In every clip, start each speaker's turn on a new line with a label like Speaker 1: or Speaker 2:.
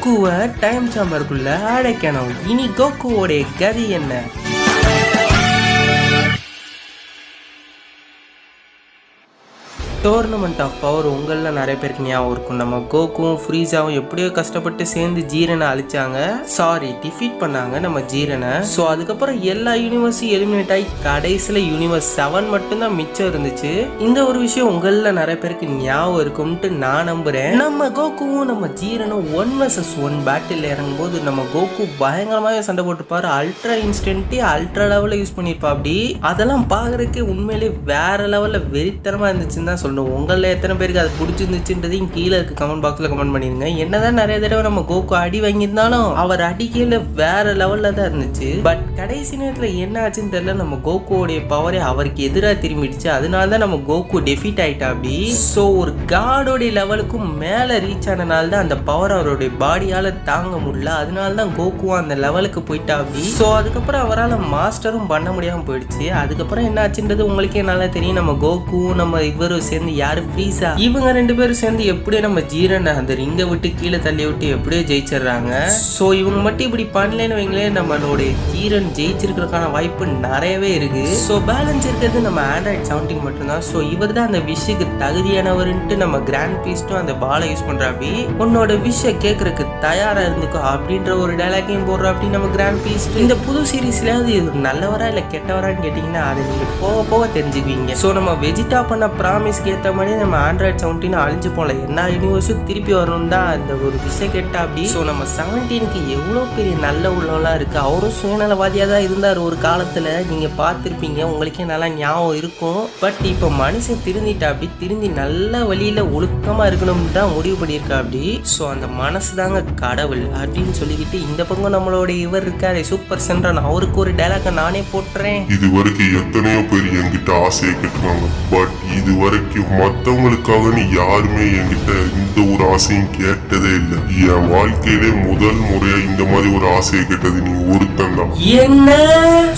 Speaker 1: கோகுவை time சாம்பருக்குள்ள அடைக்கணும். இனி கோகுவோடைய கதி என்ன? டோர்னமெண்ட் ஆஃப் பவர் உங்களில் நிறைய பேருக்கு ஞாபகம் இருக்கும். நம்ம கோகுவும் ஃப்ரீஸாவும் எப்படியோ கஷ்டப்பட்டு சேர்ந்து ஜீரனை அழிச்சாங்க, டிஃபீட் பண்ணாங்க நம்ம ஜீரனை. ஸோ அதுக்கப்புறம் எல்லா யூனிவர்ஸும் எலிமினேட் ஆகி கடைசியில் யூனிவர்ஸ் 7 மட்டும்தான் மிச்சம் இருந்துச்சு. இந்த ஒரு விஷயம் உங்களில் நிறைய பேருக்கு ஞாபகம் இருக்கும்ட்டு நான் நம்புறேன். நம்ம கோகுவும் நம்ம ஜீரனும் 1 vs 1 பேட்டில் இறங்கும்போது நம்ம கோகு பயங்கரமாகவே சண்டை போட்டுப்பாரு. அல்ட்ரா இன்ஸ்டன்ட்டு அல்ட்ரா லெவலில் யூஸ் பண்ணியிருப்பா. அப்படி அதெல்லாம் பார்க்குறதுக்கே உண்மையிலே வேற லெவலில் வெறித்தனமாக இருந்துச்சுன்னு தான் சொல்லணும். உங்களில் எத்தனை பேருக்கு அது பிடிச்சிருந்துச்சுன்றதையும் கீழே இருக்க கமெண்ட் பாக்ஸில் கமெண்ட் பண்ணிருங்க. என்னதான் நிறைய தடவை நம்ம கோகு அடி வாங்கியிருந்தாலும் அவர் அடிக்கையில் வேற லெவலில் தான் இருந்துச்சு. பட் கடைசி நேரத்தில் என்ன ஆச்சுன்னு தெரியல, நம்ம கோகுவோடைய பவரே அவருக்கு எதிராக திரும்பிடுச்சு. அதனால தான் நம்ம கோகு டெஃபீட் ஆயிட்டா. அப்படி ஸோ ஒரு காடோடைய லெவலுக்கும் மேலே ரீச் ஆனனால தான் அந்த பவர் அவருடைய பாடியால் தாங்க முடியல. அதனால தான் கோகுவும் அந்த லெவலுக்கு போயிட்டா. அப்படி ஸோ அதுக்கப்புறம் அவரால் மாஸ்டரும் பண்ண முடியாமல் போயிடுச்சு. அதுக்கப்புறம் என்ன ஆச்சுன்றது உங்களுக்கே நல்லா தெரியும். நம்ம கோகுவும் நம்ம இவரும் சேர்ந்து யாரு ஃப்ரீஸா இவங்க 2 பேரும் சேர்ந்து எப்படியோ நம்ம ஜீரனை அந்த ரிங்கை விட்டு கீழே தள்ளி விட்டு எப்படியோ ஜெயிச்சிடுறாங்க. ஸோ இவங்க மட்டும் இப்படி பண்ணலன்னு வைங்களேன், நம்மளுடைய ஜீரன் ஜெயிச்சிருக்கிறதுக்கான வாய்ப்பு நிறையவே இருக்கு. ஸோ பேலன்ஸ் இருக்கிறது நம்ம ஆண்ட்ராய்ட் 17 மட்டும்தான். ஸோ இவர் தான் அந்த விஷயக்கு தகுதியானவர்ன்ட்டு நம்ம கிராண்ட் பீஸ்டும் அந்த பாலை யூஸ் பண்றாப்படி உன்னோட விஷயம் கேட்கறதுக்கு தயாரா இருந்துக்கோ அப்படின்ற ஒரு டைலாக்கையும் போடுறா. அப்படி நம்ம கிராண்ட் பீஸ்ட் இந்த புது சீரீஸ்லயாவது இது நல்லவரா இல்லை கெட்டவரான்னு கேட்டீங்கன்னா அதை நீங்க போக போக தெரிஞ்சுக்குவீங்க. ஸோ நம்ம வெஜிடா பண்ண ப்ராமிஸ்க்கு ஏற்ற மாதிரி நம்ம ஆண்ட்ராய்ட் 17 அழிஞ்சு போல எல்லா யூனிவர்ஸும் திருப்பி வரணும் தான் அந்த ஒரு விஷயம் கேட்டா. அப்படி ஸோ நம்ம 17க்கு எவ்வளோ பெரிய நல்ல உள்ளவெல்லாம் இருக்கு. அவரும் சுயநலவாதியாக தான் இருந்தார் ஒரு காலத்தில், நீங்க பார்த்துருப்பீங்க, உங்களுக்கே நல்லா ஞாபகம் இருக்கும். பட் இப்போ மனுஷன் திருந்திட்டா. அப்படி திருந்தி நல்ல வழியில ஒழுக்கமா இருக்கணும்னு தான் முடிவு பண்ணியிருக்கா. அப்படி ஸோ அந்த மனசு தாங்க கடவுள் அப்படின்னு சொல்லிக்கிட்டு இந்த பக்கம் நம்மளோட இவர் இருக்காரு சூப்பர் சென்றான், அவருக்கு ஒரு டைலாக நானே போட்டுறேன்.
Speaker 2: இது வரைக்கும் எத்தனையோ பேர் என்கிட்ட ஆசையை கேட்டுருக்காங்க. பட் இது வரைக்கும் மற்றவங்களுக்காக யாருமே என்கிட்ட இந்த ஒரு ஆசையும் கேட்டதே இல்லை. என் வாழ்க்கையிலே முதல் முறையா இந்த மாதிரி ஒரு ஆசையை கேட்டது நீ ஒருத்தன் தான்.
Speaker 1: என்ன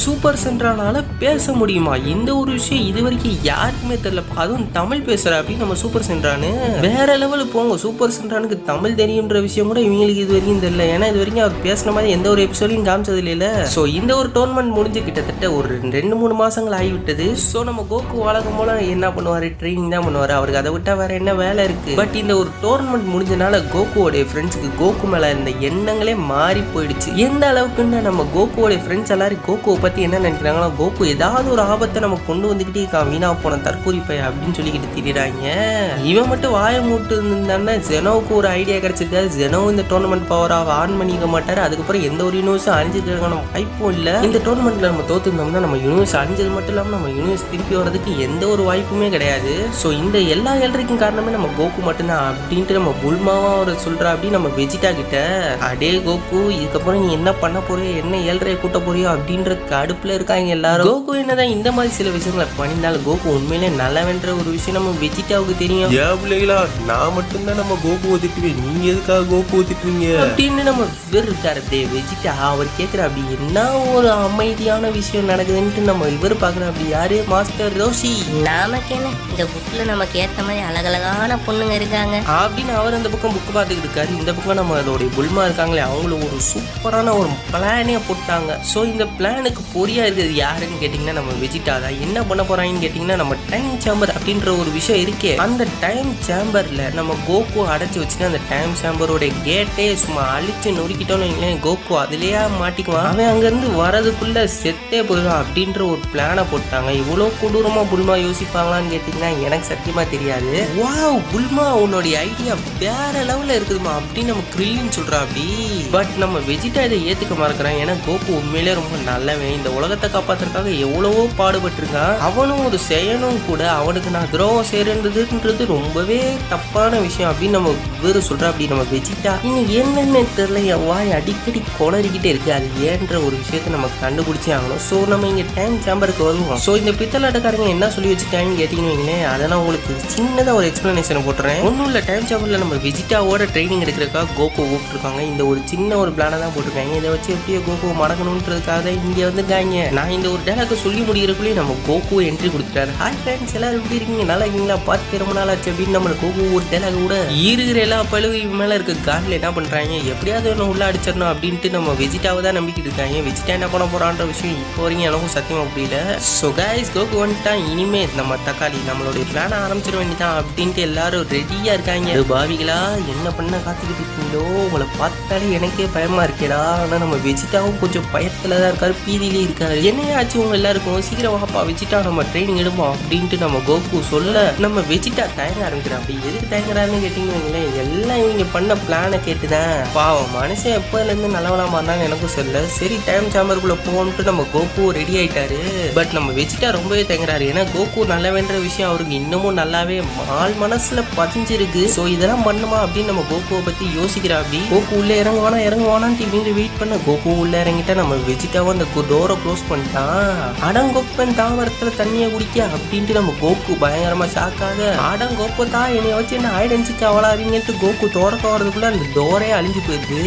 Speaker 1: சூப்பர் சென்றானால பேச முடியுமா? இந்த ஒரு விஷயம் இது வரைக்கும் யாருக்குமே தெரியல. அதுவும் தமிழ் பேசுற அப்படின்னு நம்ம சூப்பர் சென்றானு வேற லெவலு போங்க. சூப்பர் சென்றானுக்கு தமிழ் தெரியுன்ற விஷயம் கூட இவங்களுக்கு இது வரைக்கும் தெரியல. ஏன்னா இது வரைக்கும் அவர் பேசின மாதிரி எந்த ஒரு எபிசோடையும் காமிச்சது இல்ல. ஸோ இந்த ஒரு டோர்னமெண்ட் முடிஞ்சு கிட்டத்தட்ட ஒரு 2-3 மாசங்கள் ஆகிவிட்டது. ஸோ நம்ம கோகு வழக்கம் போல என்ன பண்ணுவாரு, ட்ரைனிங் தான் பண்ணுவாரு. அவருக்கு அதை விட்டா வேற என்ன வேலை இருக்கு. பட் இந்த ஒரு டோர்னமெண்ட் முடிஞ்சனால கோகுவோடைய ஃப்ரெண்ட்ஸுக்கு கோகு மேல இருந்த எண்ணங்களே மாறி போயிடுச்சு. எந்த அளவுக்குன்னு நம்ம கோகுவோடைய ஃப்ரெண்ட்ஸ் எல்லாரும் கோகுவை பத்தி என்ன நினைக்கிறாங்கன்னா, கோகு ஏதாவது ஒரு ஆபத்தை நம்ம கொண்டு வந்துகிட்டே இருக்கா, வீணா போன தற்கூரி பைய அப்படின்னு சொல்லிக்கிட்டு திரிறாங்க. இவன் மட்டும் வாய மூட்டு இருந்தான்னா ஜெனோவுக்கு ஒரு ஐடியா கிடைச்சிருக்காது. ஜெனோ இந்த டோர்னமெண்ட் பவரா ஆன் பண்ணிக்க மாட்டாரு. அதுக்கப்புறம் எந்த ஒரு யூனிவர்ஸும் அழிஞ்சிருக்கான வாய்ப்பும் இல்லை. இந்த டோர்னமெண்ட்ல நம்ம தோத்துருந்தோம்னா நம்ம யூனிவர்ஸ் அழிஞ்சது மட்டும் இல்லாமல் நம்ம யூனிவர்ஸ் திருப்பி வர்றதுக்கு எந்த ஒரு வாய்ப்புமே கிடையாது. ஸோ இந்த எல்லா ஏழ்றைக்கும் காரணமே நம்ம கோகு மட்டும்தான் அப்படின்ட்டு நம்ம புல்மாவா அவர் சொல்றா. அப்படி நம்ம வெஜிடா கிட்ட அடே கோகு இதுக்கப்புறம் நீ என்ன பண்ண போறியோ, என்ன ஏழ்றையை கூட்ட போறியோ அப்படின்ற கடுப்புல இருக்காங்க எல்லாரும். கோகு என்னதான் இந்த மாதிரி சில விஷயங்களை பண்ணியிருந்தாலும் கோகு உண்மையிலே நல்லவென்ற ஒரு விஷயம் நம்ம வெஜிடாவுக்கு தெரியும். நான் மட்டும்தான் நம்ம கோகுவை திட்டுவேன், நீங்க எதுக்காக கோகுவை திட்டுவீங்க அப்படின்னு நம்ம இவர் இருக்காரு வெஜிடா. அவர் கேட்கிற அப்படி என்ன ஒரு அமைதியான விஷயம் நடக்குதுன்ட்டு நம்ம இவர் பாக்குற. அப்படி யாரு மாஸ்டர் ரோஷி,
Speaker 3: நமக்கு என்ன இந்த புக்ல நமக்கு ஏத்த மாதிரி அழகழகான பொண்ணுங்க இருக்காங்க
Speaker 1: அப்படின்னு அவர் அந்த பக்கம் புக்கு பார்த்துக்கிட்டு இருக்காரு. இந்த பக்கம் நம்ம அதோடைய புல்மா இருக்காங்களே அவங்களுக்கு ஒரு சூப்பரான ஒரு பிளானே போட்டாங்க. ஸோ இந்த பிளானுக்கு பொறியா இருக்குது யாருன்னு கேட்டிங்கன்னா நம்ம வெஜிடா தான். என்ன பண்ண போறாங்கன்னு கேட்டிங்கன்னா நம்ம டைம் சேம்பர் அப்படின்ற ஒரு விஷயம் இருக்கே, அந்த டைம் சேம்பர்ல நம்ம கோகு அடைச்சி வச்சுட்டு அந்த டைம் சேம்பரோட கேட்டே சும்மா அழிச்சு நொறுக்கிட்டோன்னு வைங்களேன், கோகு அதுலயே மாட்டிக்குவான். அவன் அங்கேருந்து வரதுக்குள்ள செத்தே போயிடும் அப்படின்ற ஒரு பிளானை போட்டாங்க. இவ்வளோ கொடூரமா புல்மா யோசிப்பாங்களான்னு கேட்டிங்கன்னா எனக்கு சத்தியமா தெரியாது. வாவ் புல்மா உன்னுடைய ஐடியா வேற லெவல்ல இருக்குதுமா அப்படின்னு நம்ம கிரில்லின்னு சொல்றா. அப்படி பட் நம்ம வெஜிடா இதை ஏத்துக்க மறக்கிறான். ஏன்னா கோகு உண்மையிலே ரொம்ப நல்லவன், இந்த உலகத்தை காப்பாத்துறதுக்காக எவ்வளவோ பாடுபட்டிருக்கான். அவனும் ஒரு செயனும் கூட, அவனுக்கு நான் துரோகம் செய்யறதுன்றது ரொம்பவே தப்பான விஷயம் அப்படின்னு நம்ம வேறு சொல்றா. அப்படி நம்ம வெஜிடா இன்னும் என்னென்ன தெரியல, என் வாய் அடிக்கடி கொளறிக்கிட்டே இருக்கு, அது ஏன்ற ஒரு விஷயத்த நம்ம கண்டுபிடிச்சே ஆகணும். ஸோ நம்ம இங்க டைம் சேம்பருக்கு வருவோம். ஸோ இந்த பித்தலாட்டக்காரங்க என்ன சொல்லி வச்சுட்டாங்கன்னு கேட்டீங்கன்னு வைங்களேன், அதை நான் உங்களுக்கு சின்னதாக ஒரு எக்ஸ்பிளனேஷன் போட்டுறேன். ஒன்றும் இல்லை, டைம் சேம்பரில் நம்ம வெஜிடாவோ வெஜிடாவோட ட்ரைனிங் எடுக்கிறதுக்காக கோகு கூப்பிட்டுருக்காங்க. இந்த ஒரு சின்ன ஒரு பிளானை தான் போட்டிருக்காங்க. இதை வச்சு எப்படியோ கோகு மடக்கணுன்றதுக்காக இங்கே வந்துருக்காங்க. நான் இந்த ஒரு டேலாக்கு சொல்லி முடிகிறக்குள்ளேயே நம்ம கோகு என்ட்ரி கொடுத்துட்டாரு. ஹாய் ஃப்ரெண்ட்ஸ், எல்லாரும் எப்படி இருக்கீங்க, நல்லா இருக்கீங்களா, பார்த்து ரொம்ப நாள் ஆச்சு அப்படின்னு நம்ம கோகு ஒரு டேலாக் கூட இருக்கிற எல்லா பழுவு இவன் மேலே இருக்க காண்டில் என்ன பண்ணுறாங்க, எப்படியாவது ஒன்று உள்ள அடிச்சிடணும் அப்படின்ட்டு நம்ம வெஜிடாவை தான் நம்பிக்கிட்டு இருக்காங்க. வெஜிடா என்ன பண்ண போகிறான்ற விஷயம் இப்போ வரைக்கும் எனக்கும் சத்தியமாக புரியல. ஸோ கைஸ், கோகு வந்துட்டான். இனிமே நம்ம தக்காளி நம்மளுடைய பிளானை ஆரம்பிச்சிட வேண்டியதான் அப்படின்ட்டு எல்லாரும் ரெடியாக இருக்காங்க. பாவிகளா என்ன பண்ண காத்துக்கிட்டு இருக்கீங்களோ, உங்களை பார்த்தாலே எனக்கே பயமா இருக்கேடா. ஆனால் நம்ம வெஜிடாவும் கொஞ்சம் பயத்தில் தான் இருக்காரு, பீதியிலே இருக்காரு. என்னையாச்சு உங்க எல்லாருக்கும், சீக்கிரம் வாப்பா வெஜிடா நம்ம ட்ரைனிங் எடுப்போம் அப்படின்ட்டு நம்ம கோகு சொல்ல நம்ம வெஜிடா தயங்க ஆரம்பிக்கிறோம். அப்படி எதுக்கு தயங்குறாருன்னு கேட்டீங்களே, எல்லாம் இவங்க பண்ண பிளானை கேட்டுதான். பாவம் மனுஷன் எப்போதுலேருந்து நல்லவனா மாறினான்னு எனக்கும் சொல்ல. சரி டைம் சாம்பருக்குள்ள போகணுன்ட்டு நம்ம கோகு ரெடி ஆயிட்டாரு. பட் நம்ம வெஜிடா ரொம்பவே தயங்குறாரு. ஏன்னா கோகு நல்லவேன்ற விஷயம் அவருக்கு இன்னமும் நல்லாவே ஆள் மனசுல பதிஞ்சிருக்கு. ஸோ இதெல்லாம் பண்ணுமா அப்படின்னு நம்ம கோகுவை பத்தி யோசிக்கிறா. அப்படி கோகு உள்ள இறங்குவானான்ட்டு இவங்க வெயிட் பண்ண கோகு உள்ள இறங்கிட்டா நம்ம வெஜிடாவும் அந்த டோரை க்ளோஸ் பண்ணிட்டான். அடங்கொப்பன் தாவரத்துல தண்ணியை குடிக்க அப்படின்ட்டு நம்ம கோகு பயங்கரமா ஷாக்காக, அடங்கொப்பத்தா என்னைய வச்சு என்ன ஆயிடன்ஸுக்கு அவளாதீங்கன்ட்டு கோகு தோறக்க வரதுக்குள்ள அந்த டோரே அழிஞ்சு போயிடுது.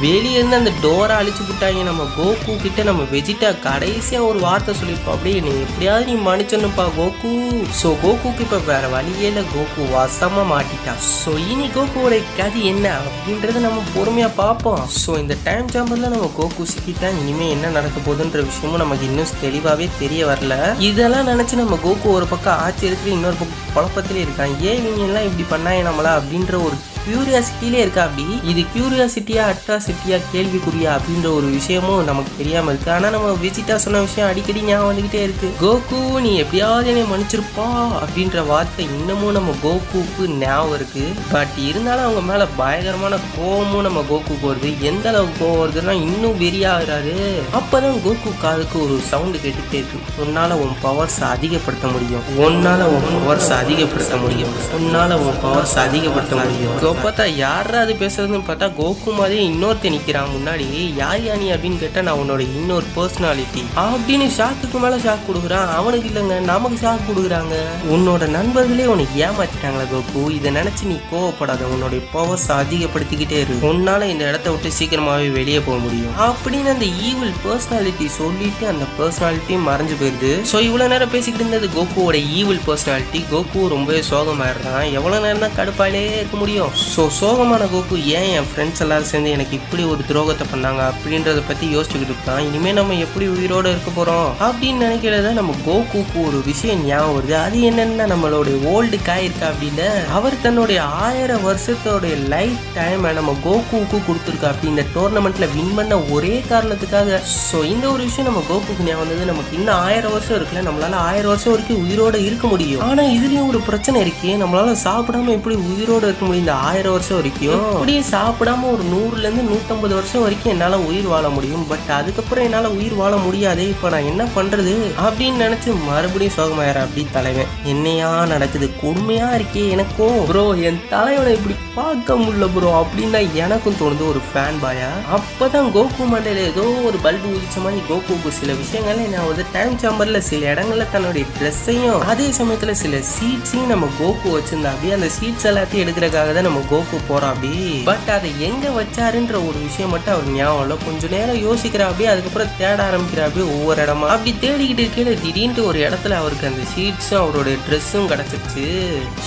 Speaker 1: வெளியே இருந்து அந்த டோரை அழிச்சு விட்டாங்க. நம்ம கோகு கிட்ட நம்ம வெஜிடா கடைசியா ஒரு வார்த்தை சொல்லியிருப்பா, அப்படியே நீ எப்படியாவது நீ மன்னிச்சனுப்பா கோகு. ஸோ கோகுக்கு இப்ப வேற வழியே இல்லை, கோகு வசமா மாட்டிட்டான். ஸோ இனி கோகுவோட கதை என்ன அப்படின்றத நம்ம பொறுமையா பார்ப்போம். ஸோ இந்த டைம் சாம்பர்ல நம்ம கோகு சிக்கிட்டான். இனிமே என்ன நடக்க போகுதுன்ற விஷயமும் நமக்கு இன்னும் தெளிவாவே தெரிய வரல. இதெல்லாம் நினைச்சு நம்ம கோகு ஒரு பக்கம் ஆச்சரியத்துல இன்னொரு பக்கம் குழப்பத்திலே இருக்கான். ஏன் இவங்க எல்லாம் இப்படி பண்ணாங்க நம்மளா அப்படின்ற ஒரு கியூரியாசிட்டிலே இருக்கா. அப்படி இது கியூரியாசிட்டியா அட்ராசிட்டியா கேள்விக்குறியா அப்படின்ற ஒரு விஷயமும் நமக்கு தெரியாம இருக்கு. ஆனா நம்ம வெஜிடா சொன்ன விஷயம் அடிக்கடி ஞாபகம் வந்துகிட்டே இருக்கு. கோகு நீ எப்படியாவது என்னை மன்னிச்சிருப்பா அப்படின்ற வார்த்தை இன்னமும் நம்ம கோகுக்கு ஞாபகம் இருக்கு. பட் இருந்தாலும் அவங்க மேல பயங்கரமான கோபமும் நம்ம கோகுக்கு வருது. எந்த அளவுக்கு கோவம் வருதுன்னா இன்னும் வெறியாகிறாரு. அப்பதான் கோகு காதுக்கு ஒரு சவுண்டு கேட்டுக்கிட்டே இருக்கு. உன்னால உன் பவர்ஸ் அதிகப்படுத்த முடியும், உன்னால உன் பவர்ஸ் அதிகப்படுத்த முடியும், உன்னால உன் பவர்ஸ் அதிகப்படுத்த முடியும். பார்த்தா யாரா அது பேசுறதுன்னு பார்த்தா கோகு மாதிரி இன்னொருத்த நிக்கிறான் முன்னாடி. யார் யானி அப்படின்னு கேட்டா நான் உன்னோட இன்னொரு பர்சனாலிட்டி அப்படின்னு ஷாக்குக்கு மேல ஷாக் கொடுக்குறான். அவனுக்கு இல்லைங்க, நமக்கு ஷாக் கொடுக்குறாங்க. உன்னோட நண்பர்களே உனக்கு ஏமாத்திட்டாங்களா கோகு, இதை நினைச்சு நீ கோவப்படாத, உன்னோட பவர்ஸ் அதிகப்படுத்திக்கிட்டே இருக்கு, உன்னால இந்த இடத்த விட்டு சீக்கிரமாவே வெளியே போக முடியும் அப்படின்னு அந்த ஈவில் பர்சனாலிட்டி சொல்லிட்டு அந்த பர்சனாலிட்டியும் மறைஞ்சு போயிருது. ஸோ இவ்வளவு நேரம் பேசிக்கிட்டு இருந்தது கோகுவோட ஈவில் பர்சனாலிட்டி. கோகு ரொம்பவே சோகமாயிடுறான். எவ்வளவு நேரம் தான் கடுப்பாயிலே இருக்க முடியும். ஸோ சோகமான கோகு ஏன் என் ஃப்ரெண்ட்ஸ் எல்லாரும் சேர்ந்து எனக்கு இப்படி ஒரு துரோகத்தை பண்ணாங்க அப்படின்றத பற்றி யோசிச்சுக்கிட்டு இருக்கான். இனிமேல் நம்ம எப்படி உயிரோடு இருக்க போகிறோம் அப்படின்னு நினைக்கிறத நம்ம கோகுக்கு ஒரு விஷயம் ஞாபகம் வருது. அது என்னென்னா நம்மளுடைய ஓல்டு காய் இருக்கா அப்படின்னு அவர் தன்னுடைய 1000 வருஷத்தோடைய லைஃப் டைமை நம்ம கோகுக்கு கொடுத்துருக்கா. அப்படி இந்த டோர்னமெண்ட்டில் வின் பண்ண ஒரே காரணத்துக்காக. ஸோ இந்த ஒரு விஷயம் நம்ம கோகுக்கு ஞாபகம் வந்தது. நமக்கு இன்னும் 1000 வருஷம் இருக்குல்ல, நம்மளால 1000 வருஷம் வரைக்கும் உயிரோடு இருக்க முடியும். ஆனால் இதுலேயும் ஒரு பிரச்சனை இருக்கு, நம்மளால சாப்பிடாம எப்படி உயிரோடு இருக்க முடியும் இந்த 1000 வருஷம் வரைக்கும். அப்படியே சாப்பிடாம ஒரு 100லேருந்து 150 வருஷம் வரைக்கும் என்னால உயிர் வாழ முடியும். பட் அதுக்கப்புறம் என்னால உயிர் வாழ முடியாது, இப்ப நான் என்ன பண்றது அப்படின்னு நினைச்சு மறுபடியும் சோகமாயிர. அப்படி தலைவன் என்னையா நடக்குது, கொடுமையா இருக்கே எனக்கும். ப்ரோ என் தலைவனை இப்படி பார்க்க முடியல ப்ரோ அப்படின்னு எனக்கும் தோணுது ஒரு ஃபேன் பாயா. அப்பதான் கோகு மண்டையில ஏதோ ஒரு பல்பு உதிச்ச மாதிரி கோகுக்கு சில விஷயங்கள்ல நான் வந்து டைம் சாம்பர்ல சில இடங்கள்ல தன்னுடைய ட்ரெஸ்ஸையும் அதே சமயத்துல சில சீட்ஸையும் நம்ம கோகு வச்சிருந்தா. அப்படியே அந்த சீட்ஸ் எல்லாத்தையும் எடுக்கிறதுக்காக தான் நம்ம கோகு போறா. அப்படி பட் அதை எங்க வச்சாருன்ற ஒரு விஷயம் மட்டும் அவர் ஞாபகம் இல்லை. கொஞ்ச நேரம் யோசிக்கிறா. அப்படியே அதுக்கப்புறம் தேட ஆரம்பிக்கிறா. அப்படியே ஒவ்வொரு இடமா அப்படி தேடிக்கிட்டு இருக்கையில திடீர்னு ஒரு இடத்துல அவருக்கு அந்த சீட்ஸும் அவருடைய ட்ரெஸ்ஸும் கிடைச்சிருச்சு.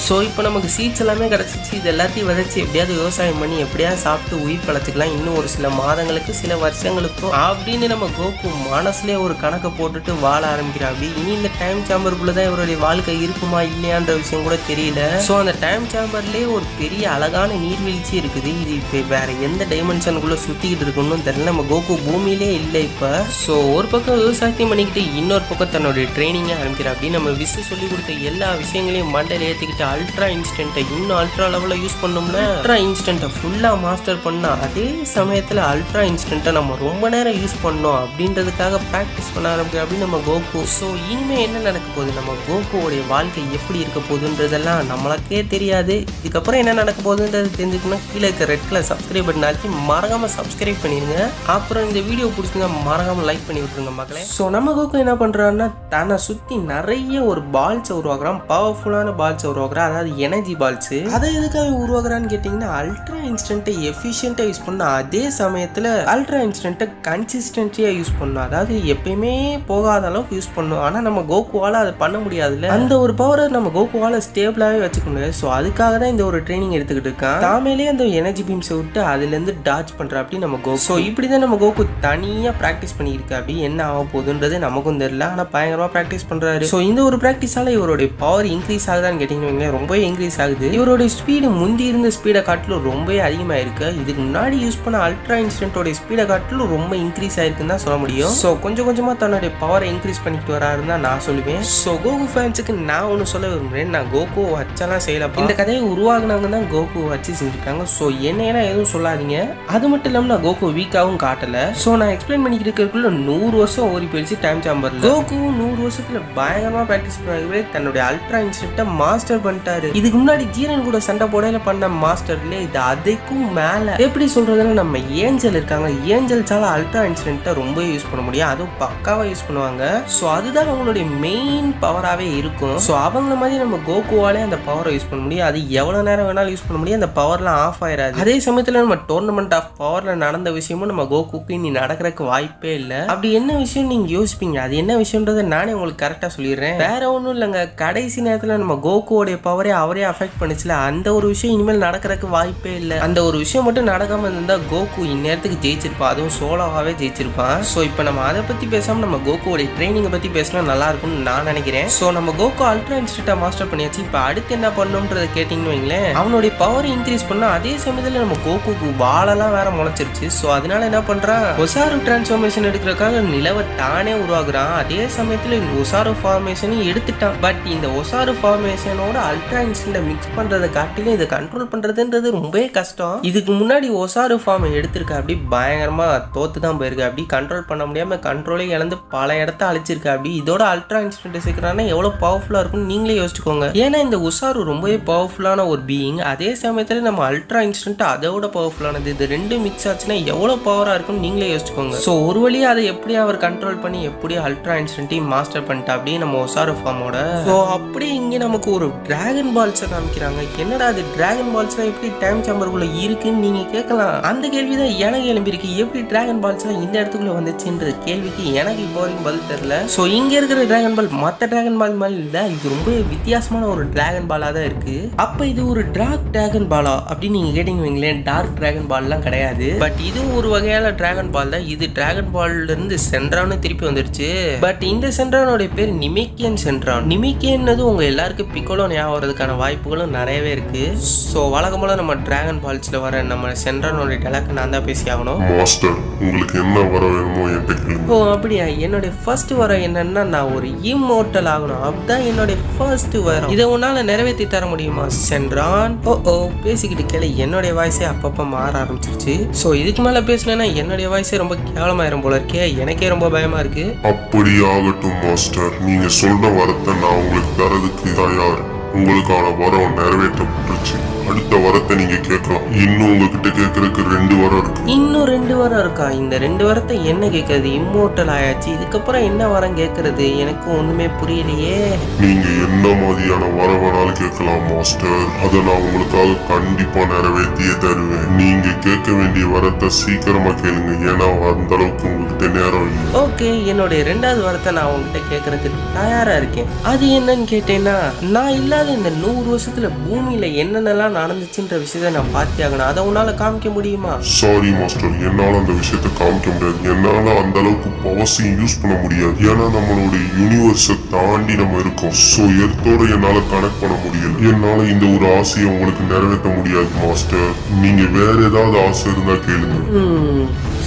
Speaker 1: ஸோ இப்போ நமக்கு சீட்ஸ் எல்லாமே கிடைச்சிச்சு. இது எல்லாத்தையும் விதைச்சு எப்படியாவது விவசாயம் பண்ணி எப்படியாவது சாப்பிட்டு உயிர் பழச்சிக்கலாம் இன்னும் ஒரு சில மாதங்களுக்கு சில வருஷங்களுக்கும் அப்படின்னு நம்ம கோகு மனசுலேயே ஒரு கணக்கை போட்டுட்டு வாழ ஆரம்பிக்கிறா. அப்படி இனி இந்த டைம் சாம்பருக்குள்ளதான் இவருடைய வாழ்க்கை இருக்குமா இல்லையான்ற விஷயம் கூட தெரியல. ஸோ அந்த டைம் சாம்பர்லேயே ஒரு பெரிய அழகான நீர்வீழ்ச்சி இருக்குது. இது இப்போ வேற எந்த டைமென்ஷனுக்குள்ள சுத்திக்கிட்டு இருக்குன்னு தெரியல. நம்ம கோகு பூமியிலே இல்லை இப்போ. ஸோ ஒரு பக்கம் விவசாயத்தையும் பண்ணிக்கிட்டு இன்னொரு பக்கம் தன்னுடைய ட்ரைனிங்கை ஆரம்பிக்கிறா. அப்படி நம்ம சொல்லி கொடுத்த எல்லா விஷயங்களையும் மண்டையில் ஏற்றிக்கிட்டு அல்ட்ரா இன்ஸ்டன்ட்டை இன்னும் அல்ட்ரா லெவலில் யூஸ் பண்ணோம்னா அல்ட்ரா இன்ஸ்டன்ட்டை ஃபுல்லாக மாஸ்டர் பண்ணா. அதே சமயத்தில் அல்ட்ரா இன்ஸ்டன்ட்டை நம்ம ரொம்ப நேரம் யூஸ் பண்ணோம் அப்படின்றதுக்காக ப்ராக்டிஸ் பண்ண ஆரம்பிக்கிறோம் அப்படின்னு நம்ம கோகு. ஸோ இனிமே என்ன நடக்க போகுது, நம்ம கோகுவோடைய வாழ்க்கை எப்படி இருக்க போகுதுன்றதெல்லாம் நம்மளுக்கே தெரியாது. இதுக்கப்புறம் என்ன நடக்க போகுது போகுதுன்றது தெரிஞ்சுக்கணும் கீழே இருக்க ரெட் கலர் சப்ஸ்கிரைப் பட்டன் அழுத்தி மறக்காம சப்ஸ்கிரைப் பண்ணிடுங்க. அப்புறம் இந்த வீடியோ பிடிச்சிருந்தா மறக்காம லைக் பண்ணி விட்டுருங்க மக்களே. ஸோ நம்ம கோகு என்ன பண்றாருன்னா தன்னை சுற்றி நிறைய ஒரு பால்ஸை உருவாக்குறான், பவர்ஃபுல்லான பால்ஸை உருவாக்குறான், அதாவது எனர்ஜி பால்ஸ். அதை எதுக்காக உருவாக்குறான்னு கேட்டிங்கன்னா அல்ட்ரா இன்ஸ்டன்ட்டை எஃபிஷியண்டாக யூஸ் பண்ண, அதே சமயத்தில் அல்ட்ரா இன்ஸ்டன்ட்டை கன்சிஸ்டன்சியாக யூஸ் பண்ணணும், அதாவது எப்பயுமே போகாத அளவுக்கு யூஸ் பண்ணணும். ஆனால் நம்ம கோகுவால் அதை பண்ண முடியாதுல்ல, அந்த ஒரு பவரை நம்ம கோகுவால் ஸ்டேபிளாகவே வச்சுக்க முடியாது. ஸோ அதுக்காக தான் இந்த ஒரு ட்ரைனிங் எடுத்துக்கிட்டு இருக்கான். தாமேலே அந்த எனர்ஜி பீம்ஸை விட்டு அதுலேருந்து டாச் பண்ணுற அப்படி நம்ம கோகு. ஸோ இப்படி தான் நம்ம கோகு தனியாக ப்ராக்டிஸ் பண்ணியிருக்கா. அப்படி என்ன ஆக போகுதுன்றது நமக்கும் தெரியல, ஆனால் பயங்கரமாக ப்ராக்டிஸ் பண்ணுறாரு. ஸோ இந்த ஒரு ப்ராக்டிஸால் இவருடைய பவர் இன்க்ரீஸ் ஆகுதான்னு கேட்டிங்கன்னா ரொம்பவே இன்க்ரீஸ் ஆகுது. இவருடைய ஸ்பீடு முந்தி இருந்த ஸ்பீடை காட்டிலும் ரொம்பவே அதிகமாக இருக்கு. இதுக்கு முன்னாடி யூஸ் பண்ண அல்ட்ரா இன்ஸ்டன்ட்டோட ஸ்பீடை காட்டிலும் ரொம்ப இன்க்ரீஸ் ஆயிருக்குன்னு தான் சொல்ல முடியும். ஸோ கொஞ்சம் கொஞ்சமாக தன்னுடைய பவரை இன்க்ரீஸ் பண்ணிட்டு வராருன்னு தான் நான் சொல்லுவேன். ஸோ கோகு ஃபேன்ஸுக்கு நான் ஒன்று சொல்ல விரும்புகிறேன், நான் கோகு வச்செல்லாம் செய்யலாம். இந்த கதையை உருவாக்குனவங்க தான் கோகு வச்சு செஞ்சுருக்காங்க. ஸோ என்னையெல்லாம் எதுவும் சொல்லாதீங்க. அது மட்டும் இல்லாமல் நான் கோகு வீக்காகவும் காட்டலை. ஸோ நான் எக்ஸ்பிளைன் பண்ணிக்கிட்டு இருக்கிறதுக்குள்ள 100 வருஷம் ஓடி போயிடுச்சு டைம் சாம்பரில். கோகு 100 வருஷத்தில் பயங்கரமாக ப்ராக்டிஸ் பண்ணவே தன்னுடைய அல்ட்ரா இன்ஸ்டன்ட்டை மாஸ்டர் பண்ணிட்டாரு. இதுக்கு முன்னாடி ஜீரன் கூட சண்டை போடையில பண்ண மாஸ்டர்ல இது அதுக்கும் மேலே எப்படி சொல்றதுன்னா நம்ம ஏஞ்சல் இருக்காங்க, ஏஞ்சல்ஸால அல்ட்ரா இன்ஸ்டன்ட்டை ரொம்ப யூஸ் பண்ண முடியும், அதுவும் பக்காவாக யூஸ் பண்ணுவாங்க. ஸோ அதுதான் அவங்களுடைய மெயின் பவராகவே இருக்கும். ஸோ அவங்க மாதிரி நம்ம கோகுவாலே அந்த பவரை யூஸ் பண்ண முடியும், அது எவ்வளோ நேரம் வேணாலும் யூஸ் பண்ண முடியும், அந்த பவர்லாம் ஆஃப் ஆயிடாது. அதே சமயத்தில் நம்ம டோர்னமெண்ட் ஆஃப் பவரில் நடந்த விஷயமும் நம்ம கோகுக்கு நீ நடக்கிறதுக்கு வாய்ப்பே இல்லை. அப்படி என்ன விஷயம் நீங்கள் யோசிப்பீங்க, அது என்ன விஷயன்றதை நானே உங்களுக்கு கரெக்டாக சொல்லிடுறேன். வேற ஒன்றும் இல்லைங்க, கடைசி நேரத்தில் நம்ம கோகுவோடைய பவரே அவரே அஃபெக்ட் பண்ணிச்சுல, அந்த ஒரு விஷயம் இனிமேல் நடக்கிறதுக்கு வாய்ப்பே இல்லை. அந்த ஒரு விஷயம் மட்டும் நடக்காமல் இருந்தால் கோகு இந்நேரத்துக்கு ஜெயிச்சிருப்பான், அதுவும் சோலோவாகவே ஜெயிச்சிருப்பான். ஸோ இப்போ நம்ம அதை பற்றி பேசாமல் நம்ம கோகுவோடைய ட்ரைனிங்கை பற்றி பேசினா நல்லா இருக்கும்னு நான் நினைக்கிறேன். ஸோ நம்ம கோகு அல்ட்ரா இன்ஸ்டன்ட்டை மாஸ்டர் பண்ணியாச்சு. இப்போ அடுத்து என்ன பண்ணணும்ன்றதை கேட்டிங்கன்னு வைங்களேன், அவனுடைய பவர் இன்க்ரீஸ் பண்ணா அதே சமயத்தில் நம்ம கோகுக்கு வாழெல்லாம் வேற முளைச்சிருச்சு. ஸோ அதனால என்ன பண்றான், ஒசாரு டிரான்ஸ்ஃபார்மேஷன் எடுக்கிறதுக்காக நிலவை தானே உருவாக்குறான். அதே சமயத்தில் இந்த ஒசாரு ஃபார்மேஷனையும் எடுத்துட்டான். பட் இந்த ஒசாரு ஃபார்மேஷனோட அல்ட்ரா இன்ஸ்டன்ட்டை மிக்ஸ் பண்றதை காட்டிலும் இதை கண்ட்ரோல் பண்றதுன்றது ரொம்பவே கஷ்டம். இதுக்கு முன்னாடி ஒசாரு ஃபார்மை எடுத்திருக்க அப்படி பயங்கரமா தோத்து தான் போயிருக்கு. அப்படி கண்ட்ரோல் பண்ண முடியாம கண்ட்ரோலே இழந்து பல இடத்த அழிச்சிருக்க. அப்படி இதோட அல்ட்ரா இன்ஸ்டன்ட் சேர்க்கிறான்னா எவ்வளவு பவர்ஃபுல்லா இருக்கும்னு நீங்களே யோசிச்சுக்கோங்க. ஏன்னா இந்த உசாரு ரொம்பவே பவர்ஃபுல்லான ஒரு பீயிங், அதே சமயத்தில் நம்ம அல்ட்ரா இன்ஸ்டன்ட் அதோட பவர்ஃபுல்லானது. இது ரெண்டு மிக்ஸ் ஆச்சுன்னா எவ்வளோ பவராக இருக்கும்னு நீங்களே யோசிச்சுக்கோங்க. ஸோ ஒரு வழியாக அதை எப்படி அவர் கண்ட்ரோல் பண்ணி எப்படி அல்ட்ரா இன்ஸ்டன்ட்டையும் மாஸ்டர் பண்ணிட்டா அப்படியே நம்ம ஒசாரு ஃபார்மோட. ஸோ அப்படியே இங்கே நமக்கு ஒரு டிராகன் பால்ஸை காமிக்கிறாங்க. என்னடா அது டிராகன் பால்ஸ்லாம் எப்படி டைம் சாம்பருக்குள்ள இருக்குன்னு நீங்கள் கேட்கலாம். அந்த கேள்வி தான் எனக்கு எழும்பியிருக்கு, எப்படி டிராகன் பால்ஸ்லாம் இந்த இடத்துக்குள்ள வந்துச்சுன்ற கேள்விக்கு எனக்கு இப்போ வரைக்கும் பதில் தெரியல. ஸோ இங்கே இருக்கிற டிராகன் பால் மற்ற டிராகன் பால் மாதிரி இல்லை, இது ரொம்ப வித்தியாசமான ஒரு டிராகன் பாலாக தான் இருக்கு. அப்போ இது ஒரு டார்க் டிராகன் பாலா அப்படின்னு நீங்க கேட்டீங்க வைங்களேன், டார்க் டிராகன் பால்லாம் கிடையாது. பட் இது ஒரு வகையான டிராகன் பால் தான். இது டிராகன் பால்ல இருந்து சென்ட்ரான்னு திருப்பி வந்துருச்சு. பட் இந்த சென்ட்ரானோட பேர் நிமிக்கியன் சென்ட்ரான். நிமிக்கியன்னது உங்க எல்லாருக்கும் பிக்கோலோ ஞாபகம் வரதுக்கான வாய்ப்புகளும் நிறையவே இருக்கு. ஸோ வழக்கம் போல நம்ம டிராகன் பால்ஸ்ல வர நம்ம சென்ட்ரானோட டெலாக்கு நான் தான் பேசி ஆகணும்.
Speaker 2: மாஸ்டர், உங்களுக்கு என்ன வர வேணுமோ என்கிட்ட கேளுங்க.
Speaker 1: ஓ அப்படியா, என்னுடைய ஃபர்ஸ்ட் வர என்னன்னா நான் ஒரு இம்மோர்டல் ஆகணும், அதுதான் என்னுடைய ஃபர்ஸ்ட் வரம். இதை உன்னால நிறைவேற்றி தர முடியுமா சென்ட்ரான்? ஓ பேசிக்கிட்டு கேளு, என்னுடைய வாய்ஸே அப்பப்போ மாற ஆரம்பிச்சிருச்சு. ஸோ இதுக்கு மேலே பேசினேன்னா என்னுடைய வாய்ஸே ரொம்ப கேவலமாயிரும் போல இருக்கே, எனக்கே ரொம்ப பயமா இருக்கு.
Speaker 2: அப்படி ஆகட்டும் மாஸ்டர், நீங்க சொல்ற வரத்தை நான் உங்களுக்கு தரதுக்கு தயார். உங்களுக்கான வரம் நிறைவேற்றப்பட்டுருச்சு. அடுத்த வரத்தை நீங்க கேட்கலாம். இன்னும் உங்ககிட்ட கேட்கறதுக்கு 2 வரம் இருக்கு.
Speaker 1: இன்னும் 2 வரம் இருக்கா? இந்த 2 வரத்தை என்ன கேட்கறது? இம்மோர்டல் ஆயாச்சு, இதுக்கப்புறம் என்ன வரம் கேட்கறது? எனக்கு ஒண்ணுமே புரியலையே.
Speaker 2: நீங்க என்ன மாதிரியான வரம் வேணாலும் கேட்கலாம் மாஸ்டர், அதை நான் உங்களுக்காக கண்டிப்பா நிறைவேற்றியே தருவேன். நீங்க கேட்க வேண்டிய வரத்தை சீக்கிரமா கேளுங்க, ஏன்னா அந்த அளவுக்கு உங்ககிட்ட நேரம் இல்லை.
Speaker 1: ஓகே, என்னுடைய 2வது வரத்தை நான் உங்ககிட்ட கேட்கறதுக்கு தயாரா இருக்கேன். அது என்னன்னு கேட்டேன்னா, நான் இல்லாத இந்த 100 வருஷத்துல பூமியில என்னென்னலாம் நடந்துச்சுன்ற விஷயத்தை நான் பார்த்தி ஆகணும். அதை உன்னால காமிக்க முடியுமா?
Speaker 2: சாரி மாஸ்டர், என்னால அந்த விஷயத்தை காமிக்க முடியாது. என்னால அந்த அளவுக்கு பவர்ஸையும் யூஸ் பண்ண முடியாது. ஏன்னா நம்மளுடைய யூனிவர்ஸை தாண்டி நம்ம இருக்கோம். ஸோ எர்த்தோட என்னால கனெக்ட் பண்ண முடியல. என்னால இந்த ஒரு ஆசையை உங்களுக்கு நிறைவேற்ற முடியாது மாஸ்டர். நீங்க வேற ஏதாவது ஆசை இருந்தா கேளுங்க.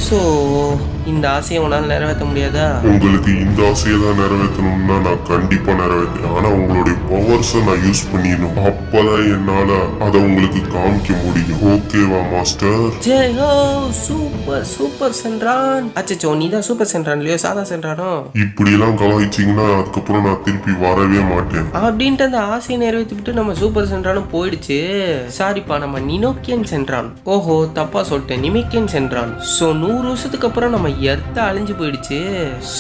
Speaker 1: ஸோ இந்த ஆசையை உன்னால நிறைவேற்ற முடியாதா?
Speaker 2: உங்களுக்கு இந்த ஆசையை தான் நிறைவேற்றணும்னா நான் கண்டிப்பா நிறைவேற்றுறேன். ஆனா உங்களுடைய பவர்ஸை நான் யூஸ் பண்ணிடணும். அப்பதான் என்னால அதை உங்களுக்கு காமிக்க முடியும். ஓகேவா master?
Speaker 1: Jai Ho! Super super சென்றான். அச்சச்சோ, நீ தான் சூப்பர் சென்றான் இல்லையோ, சாதா சென்றானோ?
Speaker 2: இப்படி எல்லாம் கலாய்ச்சிங்கன்னா அதுக்கப்புறம் நான் திருப்பி வரவே மாட்டேன்.
Speaker 1: அப்படின்ட்டு அந்த ஆசையை நிறைவேற்றிவிட்டு நம்ம சூப்பர் சென்றானும் போயிடுச்சு. சாரிப்பா, நம்ம நினோக்கியன் சென்றான். ஓஹோ, தப்பா சொல்லிட்டேன், நிமிக்கியன் சென்றான். ஸோ 100 வருஷத்துக்கு அப்புறம் நம்ம எர்த்த அழிஞ்சு போயிடுச்சு.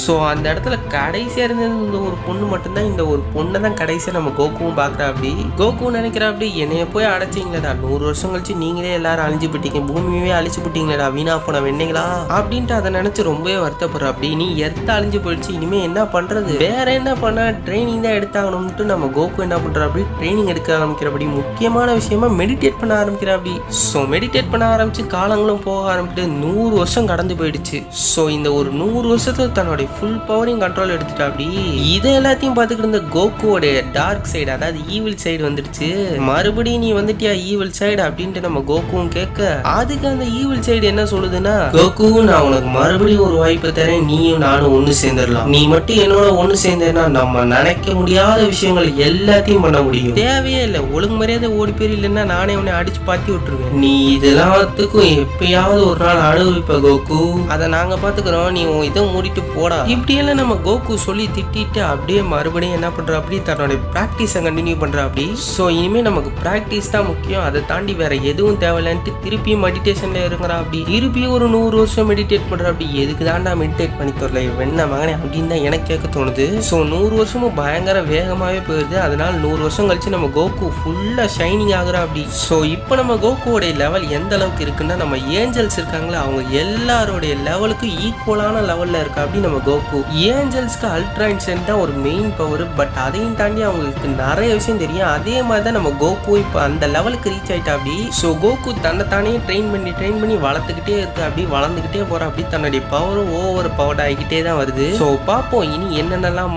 Speaker 1: ஸோ அந்த இடத்துல கடைசியா இருந்தது இந்த ஒரு பொண்ணு மட்டும்தான். இந்த ஒரு பொண்ணை தான் கடைசியா நம்ம கோகுவும் பாக்குறா. அப்படி கோகு நினைக்கிறா, அப்படி என்னைய போய் அடைச்சிங்களடா, 100 வருஷம் கழிச்சு நீங்களே எல்லாரும் அழிஞ்சு போட்டீங்க, பூமியவே அழிச்சு போட்டீங்களடா, வீணா போன வெண்ணீங்களா அப்படின்ட்டு அதை நினைச்சு ரொம்பவே வருத்தப்படுற. அப்படி நீ எர்த்த அழிஞ்சு போயிடுச்சு, இனிமே என்ன பண்றது, வேற என்ன பண்ண, ட்ரைனிங் தான் எடுத்தாகணும்ட்டு நம்ம கோகு என்ன பண்ற, அப்படி ட்ரைனிங் எடுக்க ஆரம்பிக்கிறபடி முக்கியமான விஷயமா மெடிடேட் பண்ண ஆரம்பிக்கிற. அப்படி ஸோ மெடிடேட் பண்ண ஆரம்பிச்சு காலங்களும் போக ஆரம்பிட்டு 100 வருஷம் கடந்து போயிடுச்சு. ஸோ இந்த ஒரு 100 வருஷத்துல தன்னுடைய ஃபுல் பவரையும் கண்ட்ரோல் எடுத்துட்டா. அப்படி இதை எல்லாத்தையும் பார்த்துக்கிட்டு இருந்த கோகுவோடைய டார்க் சைடு, அதாவது ஈவில் சைடு வந்துடுச்சு. மறுபடியும் நீ வந்துட்டியா ஈவில் சைடு அப்படின்ட்டு நம்ம கோகுவும் கேட்க, அதுக்கு அந்த ஈவில் சைடு என்ன சொல்லுதுன்னா, கோகு நான் உனக்கு மறுபடியும் ஒரு வாய்ப்பு தரேன், நீயும் நானும் ஒண்ணு சேர்ந்துடலாம். நீ மட்டும் என்னோட ஒண்ணு சேர்ந்தேன்னா நம்ம நினைக்க முடியாத விஷயங்கள் எல்லாத்தையும் பண்ண முடியும். தேவையே இல்லை, ஒழுங்கு மரியாதை ஓடி போய், இல்லைன்னா நானே உன்னை அடிச்சு பாத்தி விட்டுருவேன். நீ இதெல்லாத்துக்கும் எப்பயாவது ஒரு நாள் அனுபவிப்ப கோகு, அதை நாங்க பாத்துக்கிறோம், நீ இதை மூடிட்டு போடா. இப்படியெல்லாம் நம்ம கோகு சொல்லி திட்டிட்டு அப்படியே மறுபடியும் என்ன பண்ற, அப்படி தன்னுடைய பிராக்டிஸை கண்டினியூ பண்ற. அப்படி ஸோ இனிமே நமக்கு பிராக்டிஸ் தான் முக்கியம், அதை தாண்டி வேற எதுவும் தேவையில்லைன்ட்டு திருப்பியும் மெடிடேஷன்ல இருக்கிறா. அப்படி திருப்பியும் ஒரு 100 வருஷம் மெடிடேட் பண்ற. அப்படி எதுக்கு தான்டா மெடிடேட் பண்ணி தரல வெண்ண மகனே அப்படின்னு தான் எனக்கு கேட்க தோணுது. ஸோ 100 வருஷமும் பயங்கர வேகமாவே போயிடுது. அதனால 100 வருஷம் கழிச்சு நம்ம கோகு ஃபுல்லா ஷைனிங் ஆகுறா. அப்படி ஸோ இப்போ நம்ம கோகுவோடைய லெவல் எந்த அளவுக்கு இருக்குன்னா, நம்ம ஏஞ்சல்ஸ் இருக்காங்களா அவங்க எல்லாரோடைய லெவலுக்கு ஈக்குவலான லெவல்ல இருக்கா. அப்படி நம்ம கோகு ஏஞ்சல்ஸ்க்கு அல்ட்ரா இன்சென்ட் தான் ஒரு மெயின் பவர், பட் அதையும் தாண்டி அவங்களுக்கு நிறைய விஷயம் தெரியும். அதே மாதிரி தான் நம்ம கோகு இப்போ அந்த லெவலுக்கு ரீச் ஆயிட்டா. அப்படி ஸோ கோகு தன்னைத்தானே ட்ரெயின் பண்ணி வளர்த்துக்கிட்டே இருக்கு. அப்படி வளர்ந்துக்கிட்டே போறா. அப்படி தன்னுடைய பவரும் ஓவர் பவர் ஆகிக்கிட்டே தான் வருது. ஸோ பார்ப்போம் இனி என்னென்னலாம்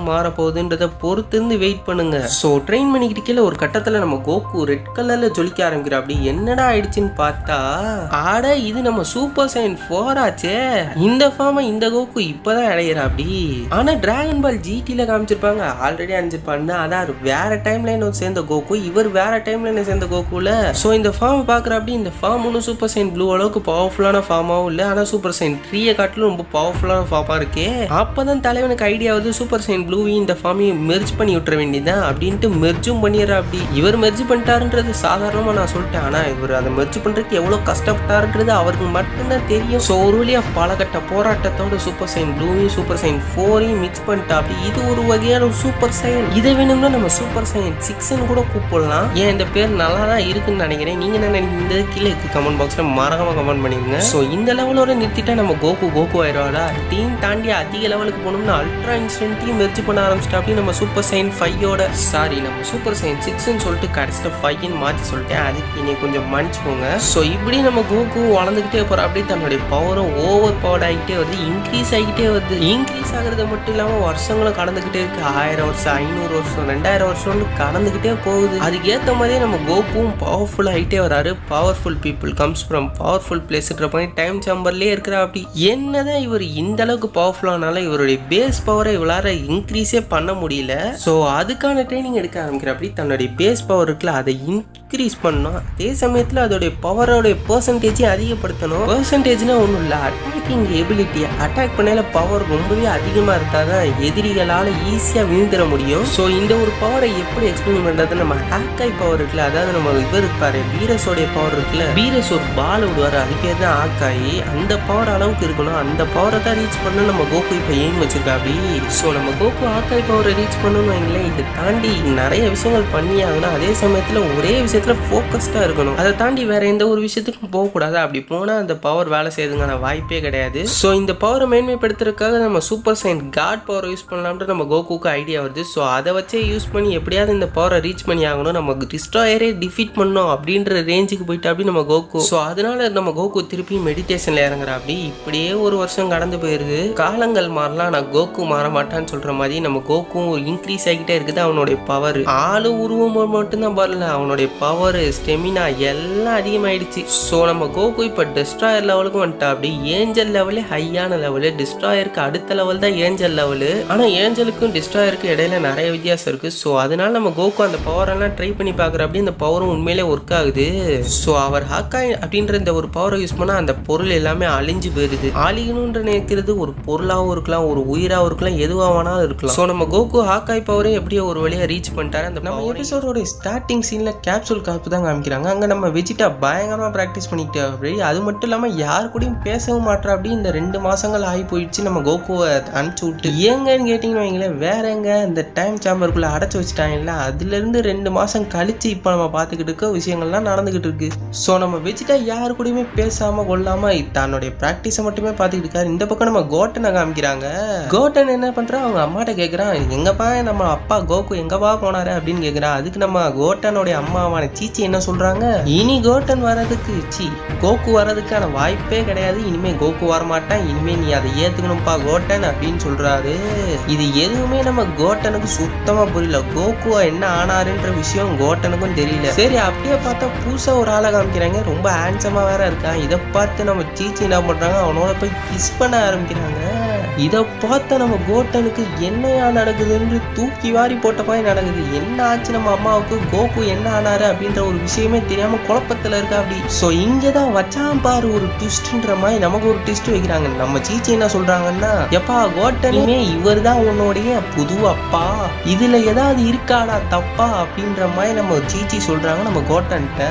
Speaker 1: மாற போகுதுன்றத பொறுத்து இருந்து வெயிட் பண்ணுங்க. ஸோ ட்ரெயின் பண்ணிக்கிட்டு கீழே ஒரு கட்டத்தில் நம்ம கோகு ரெட் கலர்ல ஜொலிக்க ஆரம்பிக்கிற. அப்படி என்னடா ஆயிடுச்சுன்னு பார்த்தா, ஆட இது நம்ம சூப்பர் சைன் 4 ஆச்சே. இந்த ஃபார்மை இந்த கோகு இப்பதான் அடையிறா. அப்படி ஆனா டிராகன் பால் ஜிடில காமிச்சிருப்பாங்க, ஆல்ரெடி அணிஞ்சிருப்பாங்க. அதான் வேற டைம் லைன் சேர்ந்த கோகு, இவர் வேற டைம் லைன் சேர்ந்த கோகுல. ஸோ இந்த ஃபார்ம் பாக்குற. அப்படி இந்த ஃபார்ம் ஒன்றும் சூப்பர் சைன் ப்ளூ அளவுக்கு பவர்ஃபுல்லான ஃபார்மாவும் இல்லை, ஆனா சூப்பர் சைன் 3 காட்டிலும் ரொம்ப பவர்ஃபுல்லான ஃபார்மா இருக்கே. அப்பதான் தலைவனுக்கு ஐடியா வந்து சூப்பர் சைன் ப்ளூவையும் இந்த ஃபார்மையும் மெர்ஜ் பண்ணி விட்டுற வேண்டியதான் அப்படின்ட்டு மெர்ஜும் பண்ணிடுறா. அப்படி இவர் மெர்ஜ் பண்ணிட்டாருன்றது சாதாரணமா நான் சொல்லிட்டேன், ஆனா இவர் அதை மெர்ஜ் பண்றதுக்கு எவ்வளவு கஷ்டப்பட்டாருன்றது அவருக்கு மட்டும்தான் தெரியும். ஸோ ஒரு வழியா பலகட்ட போராட்டத்தோட சூப்பர் சைன் ப்ளூவையும் சூப்பர் சைன் 4ஐயும் மிக்ஸ் பண்ணிட்டா. அப்படி இது ஒரு வகையான சூப்பர் சைன். இதை வேணும்னா நம்ம சூப்பர் சைன் 6ன்னு கூட கூப்பிடலாம். ஏன் இந்த பேர் நல்லா தான் இருக்குன்னு நினைக்கிறேன். நீங்க என்ன இந்த கீழே கமெண்ட் பாக்ஸ்ல மறக்காம கமெண்ட் பண்ணிருங்க. ஸோ இந்த லெவலோட நிறுத்திட்டா நம்ம கோகு ஆயிடுவாடா. டீம் தாண்டி அதிக லெவலுக்கு போனோம்னா அல்ட்ரா இன்ஸ்டன்ட்டையும் மெர்ஜ் பண்ண ஆரம்பிச்சிட்டா. அப்படி நம்ம சூப்பர் சைன் 5ஓட நம்ம சூப்பர் சைன் 6ன்னு சொல்லிட்டு கடைசியில் 5ன்னு மாற்றி சொல்லிட்டேன், அதுக்கு இனி கொஞ்சம் மன்னிச்சுக்கோங்க. ஸோ இப்படி நம்ம கோகு வளர்ந்துக்கிட்டே போகிறோம். அப்படி தன்னுடைய பவரும் ஓவர் பவர் ஆகிட்டே வருது, இன்க்ரீஸ் ஆகிட்டே வருது. இன்க்ரீஸ் ஆகிறது மட்டும் இல்லாமல் வருஷங்களும் கடந்துக்கிட்டே இருக்கு. 1000 வருஷம் 500 வருஷம் 2000 வருஷம்னு கடந்துக்கிட்டே போகுது. அதுக்கு ஏற்ற மாதிரியே நம்ம கோகுவும் பவர்ஃபுல் ஆகிட்டே வராரு. Powerful people comes from powerful பிளேஸ்ன்ற மாதிரி டைம் சாம்பர்லேயே இருக்கிற. அப்படி என்னதான் இவர் இந்த அளவுக்கு பவர்ஃபுல்லானால இவருடைய பேஸ் பவரை இவளார இன்க்ரீஸே பண்ண முடியல. ஸோ அதுக்கான ட்ரைனிங் எடுக்க ஆரம்பிக்கிற. அப்படி தன்னுடைய பேஸ் பவர் இருக்குல்ல அதை இன்க்ரீஸ் பண்ணணும், அதே சமயத்தில் அதோடைய பவரோடைய பெர்சன்டேஜை அதிகப்படுத்தணும். பெர்சன்டேஜ்னா ஒன்றும் இல்லை, அட்டாக்கிங் எபிலிட்டி. அட்டாக் பண்ணல பவர் ரொம்பவே அதிகமாக இருந்தால் தான் எதிரிகளால் ஈஸியாக விழுந்துட முடியும். ஸோ இந்த ஒரு பவரை எப்படி எக்ஸ்பிளைன் பண்ணுறது, நம்ம ஆக்காய் பவர் இருக்குல்ல, அதாவது நம்ம இவர் இருப்பாரு வீரஸோடைய பவர் இருக்குல்ல, வீரஸ் ஒரு பால் விடுவார், அது பேர் தான் ஆக்காயி. அந்த பவர் அளவுக்கு இருக்கணும், அந்த பவரை தான் ரீச் பண்ண நம்ம கோகு இப்போ எய்ம் வச்சிருக்கா. அப்படி ஸோ நம்ம கோகு ஆக்காய் பவரை ரீச் பண்ணணும் வைங்களேன். இதை தாண்டி நிறைய விஷயங்கள் பண்ணி ஆகணும், அதே சமயத்தில் ஒரே விஷயத்தில் ஃபோக்கஸ்டாக இருக்கணும். அதை தாண்டி வேற எந்த ஒரு விஷயத்துக்கும் போகக்கூடாது. அப்படி போனால் அந்த பவர் வேலை செய்யுதுங்கான வாய்ப்பே கிடையாது. ஸோ இந்த பவரை மேன்மைப்படுத்துறதுக்காக நம்ம சூப்பர் சைன் காட் பவரை யூஸ் பண்ணலாம்னு நம்ம கோகுக்கு ஐடியா வருது. ஸோ அதை வச்சே யூஸ் பண்ணி எப்படியாவது இந்த பவரை ரீச் பண்ணி ஆகணும், நமக்கு டிஸ்ட்ராயரே டிஃபீட் பண்ணணும் அப்படின்ற ரேஞ்சுக்கு போயிட்டு அப்படி நம்ம கோகு. ஸோ அதனால நம்ம கோகு திருப்பி மெடிடேஷன்ல இறங்குற. அப்படி இப்படியே ஒரு வருஷம் கடந்து போயிருது. காலங்கள் மாறலாம், நான் கோகு மாற மாட்டான்னு சொல்ற மாதிரி நம்ம கோகு இன்க்ரீஸ் ஆகிட்டே இருக்குது. அவனுடைய பவர் ஆளு உருவம் மட்டும்தான் வரல, அவனுடைய பவர் ஸ்டெமினா எல்லாம் அதிகமாயிடுச்சு. ஸோ நம்ம கோகு இப்போ டெஸ்ட்ராயர் லெவலுக்கு வந்துட்டா. அப்படி ஏஞ்சல் லெவலே ஹையான லெவலு, டிஸ்ட்ராயருக்கு அடுத்த லெவல் தான் ஏஞ்சல் லெவலு. ஆனா ஏஞ்சலுக்கும் டிஸ்ட்ராயருக்கு இடையில நிறைய வித்தியாசம் இருக்கு. ஸோ அதனால நம்ம கோகு அந்த பவர் எல்லாம் ட்ரை பண்ணி பார்க்குற அப்படி இந்த பவரும் உண்மையிலே ஒர்க் ஆகுது. ஸோ அவர் ஹாக்காய் அப்படின்ற இந்த ஒரு பவரை யூஸ் பண்ணா அந்த பொருள் எல்லாமே அழிஞ்சு போயிருது. அழியணும்ன்ற நினைக்கிறது ஒரு பொருளாகவும் இருக்கலாம், ஒரு உயிராகவும் இருக்கலாம், எதுவாக வேணாலும் இருக்கலாம். ஸோ நம்ம கோகு ஹாக்காய் பவரை எப்படியோ ஒரு வழியா ரீச் பண்ணிட்டாரு. அந்த நம்ம எபிசோடோட ஸ்டார்டிங் சீன்ல கேப்சூல் காப்பு தான் காமிக்கிறாங்க. அங்க நம்ம வெஜிட்டா பயங்கரமா பிராக்டிஸ் பண்ணிக்கிட்டு அப்படி, அது மட்டும் இல்லாம யாரு கூடயும் பேசவும் மாட்டா. அப்படி இந்த 2 மாசங்கள் ஆகி போயிடுச்சு. நம்ம கோகுவை அனுப்பிச்சு விட்டு ஏங்கன்னு கேட்டீங்கன்னு வைங்களேன், வேற எங்க இந்த டைம் சாம்பருக்குள்ள அடைச்சு வச்சுட்டாங்கல்ல, அதுல இருந்து 2 மாசம் கழிச்சு இப்ப நம்ம பாத்துக்கிட்டு இருக்க விஷயங்கள்லாம் நடந்துகிட்டு இருக்கு. சோ நம்ம வெஜிட்டா யாரு கூடயுமே பேசாம கொள்ளாம தன்னுடைய பிராக்டிஸை மட்டுமே பாத்துக்கிட்டு இருக்காரு. இந்த பக்கம் நம்ம கோட்டனை காமிக்கிறாங்க. கோட்டன் என்ன பண்றான், அவங்க அம்மாட்ட கேக்குறான், எங்கப்பா நம்ம அப்பா கோகு எங்கப்பா போனாரு அப்படின்னு கேக்குறான். அதுக்கு நம்ம கோட்டனுடைய அம்மாவான சீச்சி என்ன சொல்றாங்க, இனி கோட்டன் வர்றதுக்கு கோகு வர்றதுக்கான வாய்ப்பே கிடையாது, இனிமே கோகு வரமாட்டான், இனிமே நீ அதை ஏத்துக்கணும்பா கோட்டன் அப்படின்னு சொல்றாரு. இது எதுவுமே நம்ம கோட்டனுக்கு சுத்தமா புரியல. கோகுவா என்ன ஆனாருன்ற விஷயம் கோட்டனுக்கும் தெரியல. சரி அப்படியே பார்த்தா புதுசா ஒரு ஆளை காமிக்கிறாங்க, ரொம்ப ஹேண்ட்ஸமா வேற இருக்கான். இதை பார்த்து நம்ம சீச்சி என்ன பண்றாங்க, அவனோட போய் கிஸ் பண்ண ஆரம்பிக்கிறாங்க. இதை பார்த்த நம்ம கோட்டனுக்கு என்னையா நடக்குதுன்னு தூக்கி வாரி போட்ட மாதிரி நடக்குது. என்ன ஆச்சு நம்ம அம்மாவுக்கு, கோகு என்ன ஆனாரு அப்படின்ற ஒரு விஷயமே தெரியாம குழப்பத்துல இருக்கா அப்படி. சோ இங்கதான் வச்சான் பாரு ஒரு ட்விஸ்ட்ன்ற மாதிரி நமக்கு ஒரு ட்விஸ்ட் வைக்கிறாங்க. நம்ம சீச்சி என்ன சொல்றாங்கன்னா, எப்பா கோட்டனுமே இவர் தான் உன்னுடைய புது அப்பா, இதுல ஏதாவது இருக்காடா தப்பா அப்படின்ற மாதிரி நம்ம சீச்சி சொல்றாங்க நம்ம கோட்டன்ட்ட.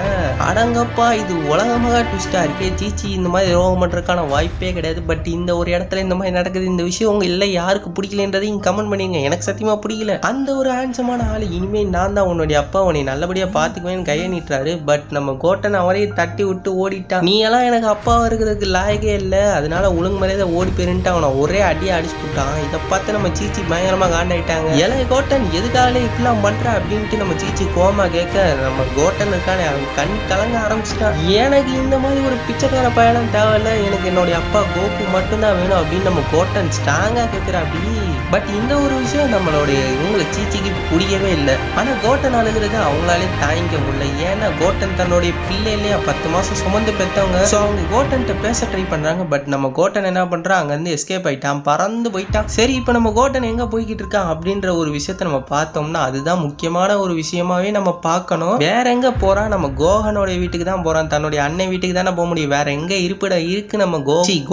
Speaker 1: அடங்கப்பா இது உலகமாக ட்விஸ்டா இருக்கே, சீச்சி இந்த மாதிரி ரோகம் பண்றதுக்கான வாய்ப்பே கிடையாது. பட் இந்த ஒரு இடத்துல இந்த மாதிரி நடக்குது. இந்த விஷயம் உங்க இல்ல யாருக்கு பிடிக்கலன்றதையும் கமெண்ட் பண்ணிருங்க. எனக்கு சத்தியமா பிடிக்கல. அந்த ஒரு ஹேண்ட்ஸமான ஆளு இனிமே நான் தான் உன்னுடைய அப்பா, உன்னை நல்லபடியா பாத்துக்குவேன்னு கையை நீட்டுறாரு. பட் நம்ம கோட்டன் அவரையே தட்டி விட்டு ஓடிட்டா. நீ எல்லாம் எனக்கு அப்பாவா இருக்கிறதுக்கு லாயகே இல்ல, அதனால ஒழுங்கு மரியாதை ஓடி போயிருந்துட்டு அவனை ஒரே அடியா அடிச்சு விட்டான். இதை பார்த்து நம்ம சீச்சி பயங்கரமா காண்டாயிட்டாங்க. ஏழை கோட்டன் எதுக்காக இப்பெல்லாம் பண்ற அப்படின்ட்டு நம்ம சீச்சி கோமா கேட்க, நம்ம கோட்டன் இருக்கானே அவன் கண் கலங்க ஆரம்பிச்சுட்டான். எனக்கு இந்த மாதிரி ஒரு பிச்சைக்கார பயணம் தேவையில்ல, எனக்கு என்னுடைய அப்பா கோகு மட்டும்தான் வேணும் அப்படின்னு நம்ம கோட்டன் ஸ்ட்ராங்கா கேட்கிறா அப்படி. பட் இந்த ஒரு விஷயம் நம்மளுடைய இவங்களுக்கு சீச்சிக்கு பிடிக்கவே இல்லை. ஆனா கோட்டன் அழுகிறது அவங்களாலே தாங்கிக்க முடியல. ஏன்னா கோட்டன் தன்னுடைய பிள்ளை இல்லையா 10 மாசம் சுமந்து பெற்றவங்க. ஸோ அவங்க கோட்டன்ட்ட பேச ட்ரை பண்றாங்க. பட் நம்ம கோட்டன் என்ன பண்றான், அங்க இருந்து எஸ்கேப் ஆயிட்டான், பறந்து போயிட்டான். சரி இப்ப நம்ம கோட்டன் எங்க போய்கிட்டு இருக்கான் அப்படின்ற ஒரு விஷயத்த நம்ம பார்த்தோம்னா அதுதான் முக்கியமான ஒரு விஷயமாவே நம்ம பார்க்கணும். வேற எங்க போறான், நம்ம கோகனோட வீட்டுக்கு தான் போறான். தன்னுடைய அண்ணன் வீட்டுக்கு தானே போக முடியும், வேற எங்க இருப்பிடம் இருக்கு நம்ம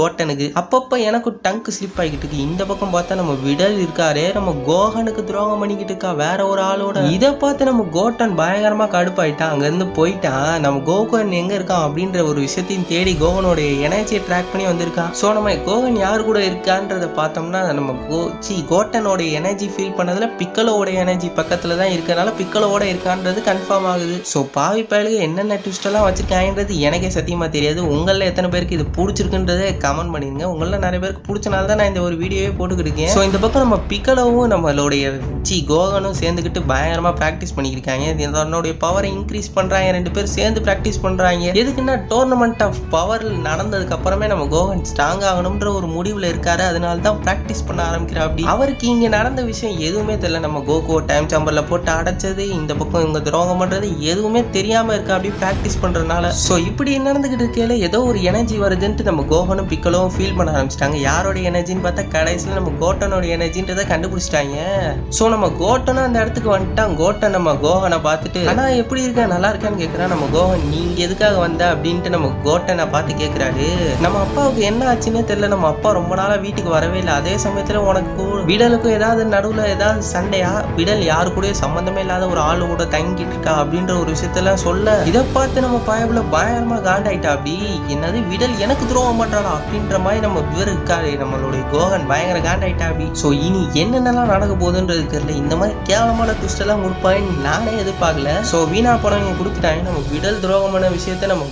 Speaker 1: கோட்டனுக்கு. அப்பப்ப எனக்கு டங்க் ஸ்லிப் ஆகிட்டு இருக்கு. இந்த பக்கம் பார்த்தா நம்ம விடல் இருக்காரு, நம்ம கோகனுக்கு துரோகம் பண்ணிக்கிட்டு இருக்கா வேற ஒரு ஆளோட. இதை பார்த்து நம்ம கோட்டன் பயங்கரமா கடுப்பாயிட்டான், அங்க இருந்து போயிட்டான். நம்ம கோகன் எங்க இருக்கான் அப்படின்ற ஒரு விஷயத்தையும் தேடி கோகனோடைய எனர்ஜியை ட்ராக் பண்ணி வந்திருக்கான். சோ நம்ம கோகன் யார் கூட இருக்கான்றத பார்த்தோம்னா நம்ம கோட்டனோட எனர்ஜி ஃபீல் பண்ணதுல பிக்கலோட எனர்ஜி பக்கத்துல தான் இருக்கனால பிக்கலோட இருக்கான்றது கன்ஃபார்ம் ஆகுது. சோ பாவி பயலுக்கு என்னென்ன ட்விஸ்ட் எல்லாம் வச்சிருக்காங்கன்றது எனக்கே சத்தியமா தெரியாது. உங்கள எத்தனை பேருக்கு இது பிடிச்சிருக்குன்றதை கமெண்ட் பண்ணிருங்க. உங்கள நிறைய பேருக்கு பிடிச்சனால தான் நான் இந்த ஒரு வீடியோவே போட்டுக்கிட்டு. ஸோ இந்த பக்கம் நம்ம பிக்கலவும் நம்மளுடைய கோகனும் சேர்ந்துக்கிட்டு பயங்கரமா ப்ராக்டிஸ் பண்ணிக்கிருக்காங்க. இதனுடைய பவரை இன்க்ரீஸ் பண்றாங்க, 2 பேரும் சேர்ந்து ப்ராக்டிஸ் பண்றாங்க. எதுக்குன்னா டோர்னமெண்ட் ஆஃப் பவர் நடந்ததுக்கு அப்புறமே நம்ம கோகன் ஸ்ட்ராங் ஆகணும்ன்ற ஒரு முடிவுல இருக்காரு. அதனால தான் ப்ராக்டிஸ் பண்ண ஆரம்பிக்கிறா அப்படி. அவருக்கு இங்க நடந்த விஷயம் எதுவுமே தெரியல. நம்ம கோகோ டைம் சாம்பர்ல போட்டு அடைச்சது, இந்த பக்கம் இவங்க துரோகம் பண்றது எதுவுமே தெரியாம இருக்கா அப்படி ப்ராக்டிஸ் பண்றதுனால. ஸோ இப்படி நடந்துகிட்டு இருக்கையில ஏதோ ஒரு எனர்ஜி வருதுன்ட்டு நம்ம கோகனும் பிக்கலவும் ஃபீல் பண்ண ஆரம்பிச்சிட்டாங்க. யாரோட எனர்ஜின்னு பார்த்தா கடைசியில் நம்ம கோட்டனோட எனர்ஜின்றதை கண்டுபிடிச்சிட்டாங்க. ஸோ நம்ம கோட்டனும் அந்த இடத்துக்கு வந்துட்டான். கோட்டன் நம்ம கோகனை பார்த்துட்டு ஆனா எப்படி இருக்கா நல்லா இருக்கான்னு கேட்கிறான். நம்ம கோகன் நீங்க எதுக்காக வந்த அப்படின்ட்டு நம்ம கோட்டனை பார்த்து கேட்கிறாரு. நம்ம அப்பாவுக்கு என்ன ஆச்சுன்னே தெரியல, நம்ம அப்பா ரொம்ப நாளா வீட்டுக்கு வரவே இல்லை. அதே சமயத்துல உனக்கு விடலுக்கும் ஏதாவது நடுவுல ஏதாவது சண்டையா, விடல் யாரு கூட சம்பந்தமே இல்லாத ஒரு ஆளு கூட தங்கிட்டு இருக்கா அப்படின்ற ஒரு விஷயத்தெல்லாம் சொல்ல, இதை பார்த்து நம்ம பயபுல பயங்கரமா காண்டாயிட்டா அப்படி. என்னது விடல் எனக்கு துரோகம் பண்றாளா அப்படின்ற மாதிரி நம்ம விவர் இருக்காரு நம்மளுடைய கோகன் பயங்கர காண்டாயிட்டா அப்படி. ஸோ இனி என்னென்னலாம் நடக்க போகுதுன்றது தெரியல. இந்த மாதிரி கேவலமான ட்விஸ்ட் எல்லாம் கொடுப்பான்னு நானே எதிர்பார்க்கல. ஸோ வீணா போனவங்க கொடுத்துட்டாங்க. நம்ம விடல் துரோகமான விஷயத்த நம்ம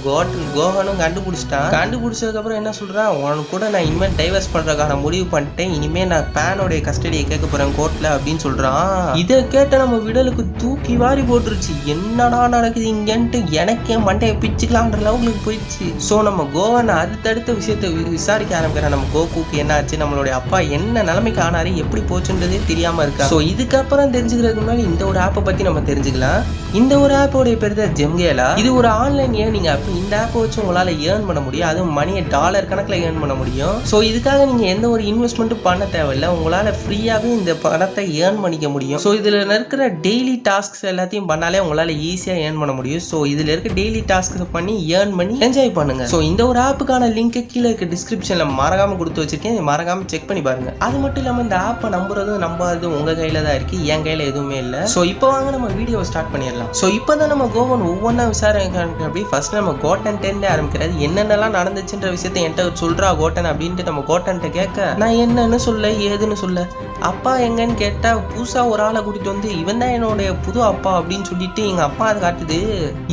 Speaker 1: கோகனும் கண்டுபிடிச்சிட்டான். கண்டுபிடிச்சதுக்கு அப்புறம் என்ன சொல்றான், உனக்கு கூட நான் இனிமேல் டைவர்ஸ் பண்றதுக்கான முடிவு பண்ணிட்டேன், இனிமே நான் பேனோடைய கஸ்டடியை கேட்க போறேன் கோர்ட்ல அப்படின்னு சொல்றான். இதை கேட்ட நம்ம விடலுக்கு தூக்கி வாரி போட்டுருச்சு. என்னடா நடக்குது இங்கன்ட்டு எனக்கே மண்டையை பிச்சுக்கலான்ற லெவலுக்கு போயிடுச்சு. ஸோ நம்ம கோகன் அடுத்தடுத்த விஷயத்த விசாரிக்க ஆரம்பிக்கிறான். நம்ம கோகுக்கு என்ன ஆச்சு, நம்மளுடைய அப்பா என்ன நிலைமைக்கு ஆனாரு, எப்படி போச்சுன்றதே தெரியாம இருக்கா. ஸோ இதுக்கப்புறம் தெரிஞ்சுக்கிறதுக்கு முன்னாடி இந்த ஒரு ஆப்பை பத்தி நம்ம தெரிஞ்சுக்கலாம். இந்த ஒரு ஆப்போடைய பேர் தான் ஜெம்கேலா. இது ஒரு ஆன்லைன் ஏர்னிங் ஆப். இந்த ஆப்பை வச்சு உங்களால ஏர்ன் பண்ண முடியும், அதுவும் மணியை டாலர் கணக்கில் ஏர்ன் பண்ண முடியும். ஸோ இதுக்காக நீங்க எந்த ஒரு இன்வெஸ்ட்மெண்ட்டும் பண்ண தேவையில்லை, உங்களால ஃப்ரீயாவே இந்த பணத்தை ஏர்ன் பண்ணிக்க முடியும். ஸோ இதுல இருக்கிற டெய்லி டாஸ்க்ஸ் எல்லாத்தையும் பண்ணாலே உங்களால ஈஸியா ஏர்ன் பண்ண முடியும். ஸோ இதுல இருக்க டெய்லி டாஸ்க்ஸ் பண்ணி ஏர்ன் பண்ணி என்ஜாய் பண்ணுங்க. ஸோ இந்த ஒரு ஆப்புக்கான லிங்க் கீழே இருக்க டிஸ்கிரிப்ஷன்ல மறக்காம கொடுத்து வச்சிருக்கேன், மறக்காம செக் பண்ணி பாருங்க. அது மட்டும் இல்லாம இந்த ஆப்பை நம்புறதும் நம்பாததும் உங்க கையில தான் இருக்கு, என் கையில எதுவுமே இல்லை. ஸோ இப்போ வாங்க நம்ம வீடியோவை ஸ்டார்ட் பண்ணிடலாம். ஸோ இப்போதான் நம்ம கோவன் ஒவ்வொன்றா விசாரிக்க அப்படி ஃபர்ஸ்ட் நம்ம கோட்டன் டென்ல ஆரம்பிக்கிறது. என்னென்னலாம் நடந்துச்சுன்ற விஷயத்த என்கிட்ட சொல்றா கோட்டன் அப்படின்ட்டு நம்ம கோட்டன்ட்ட கேட்க, நான் என்னன்னு சொல்ல ஏதுன்னு சொல்ல, அப்பா எங்கன்னு கேட்டா புதுசா ஒரு ஆளை கூட்டிட்டு வந்து இவன் தான் என்னோட புது அப்பா அப்படின்னு சொல்லிட்டு எங்க அப்பா அதை காட்டுது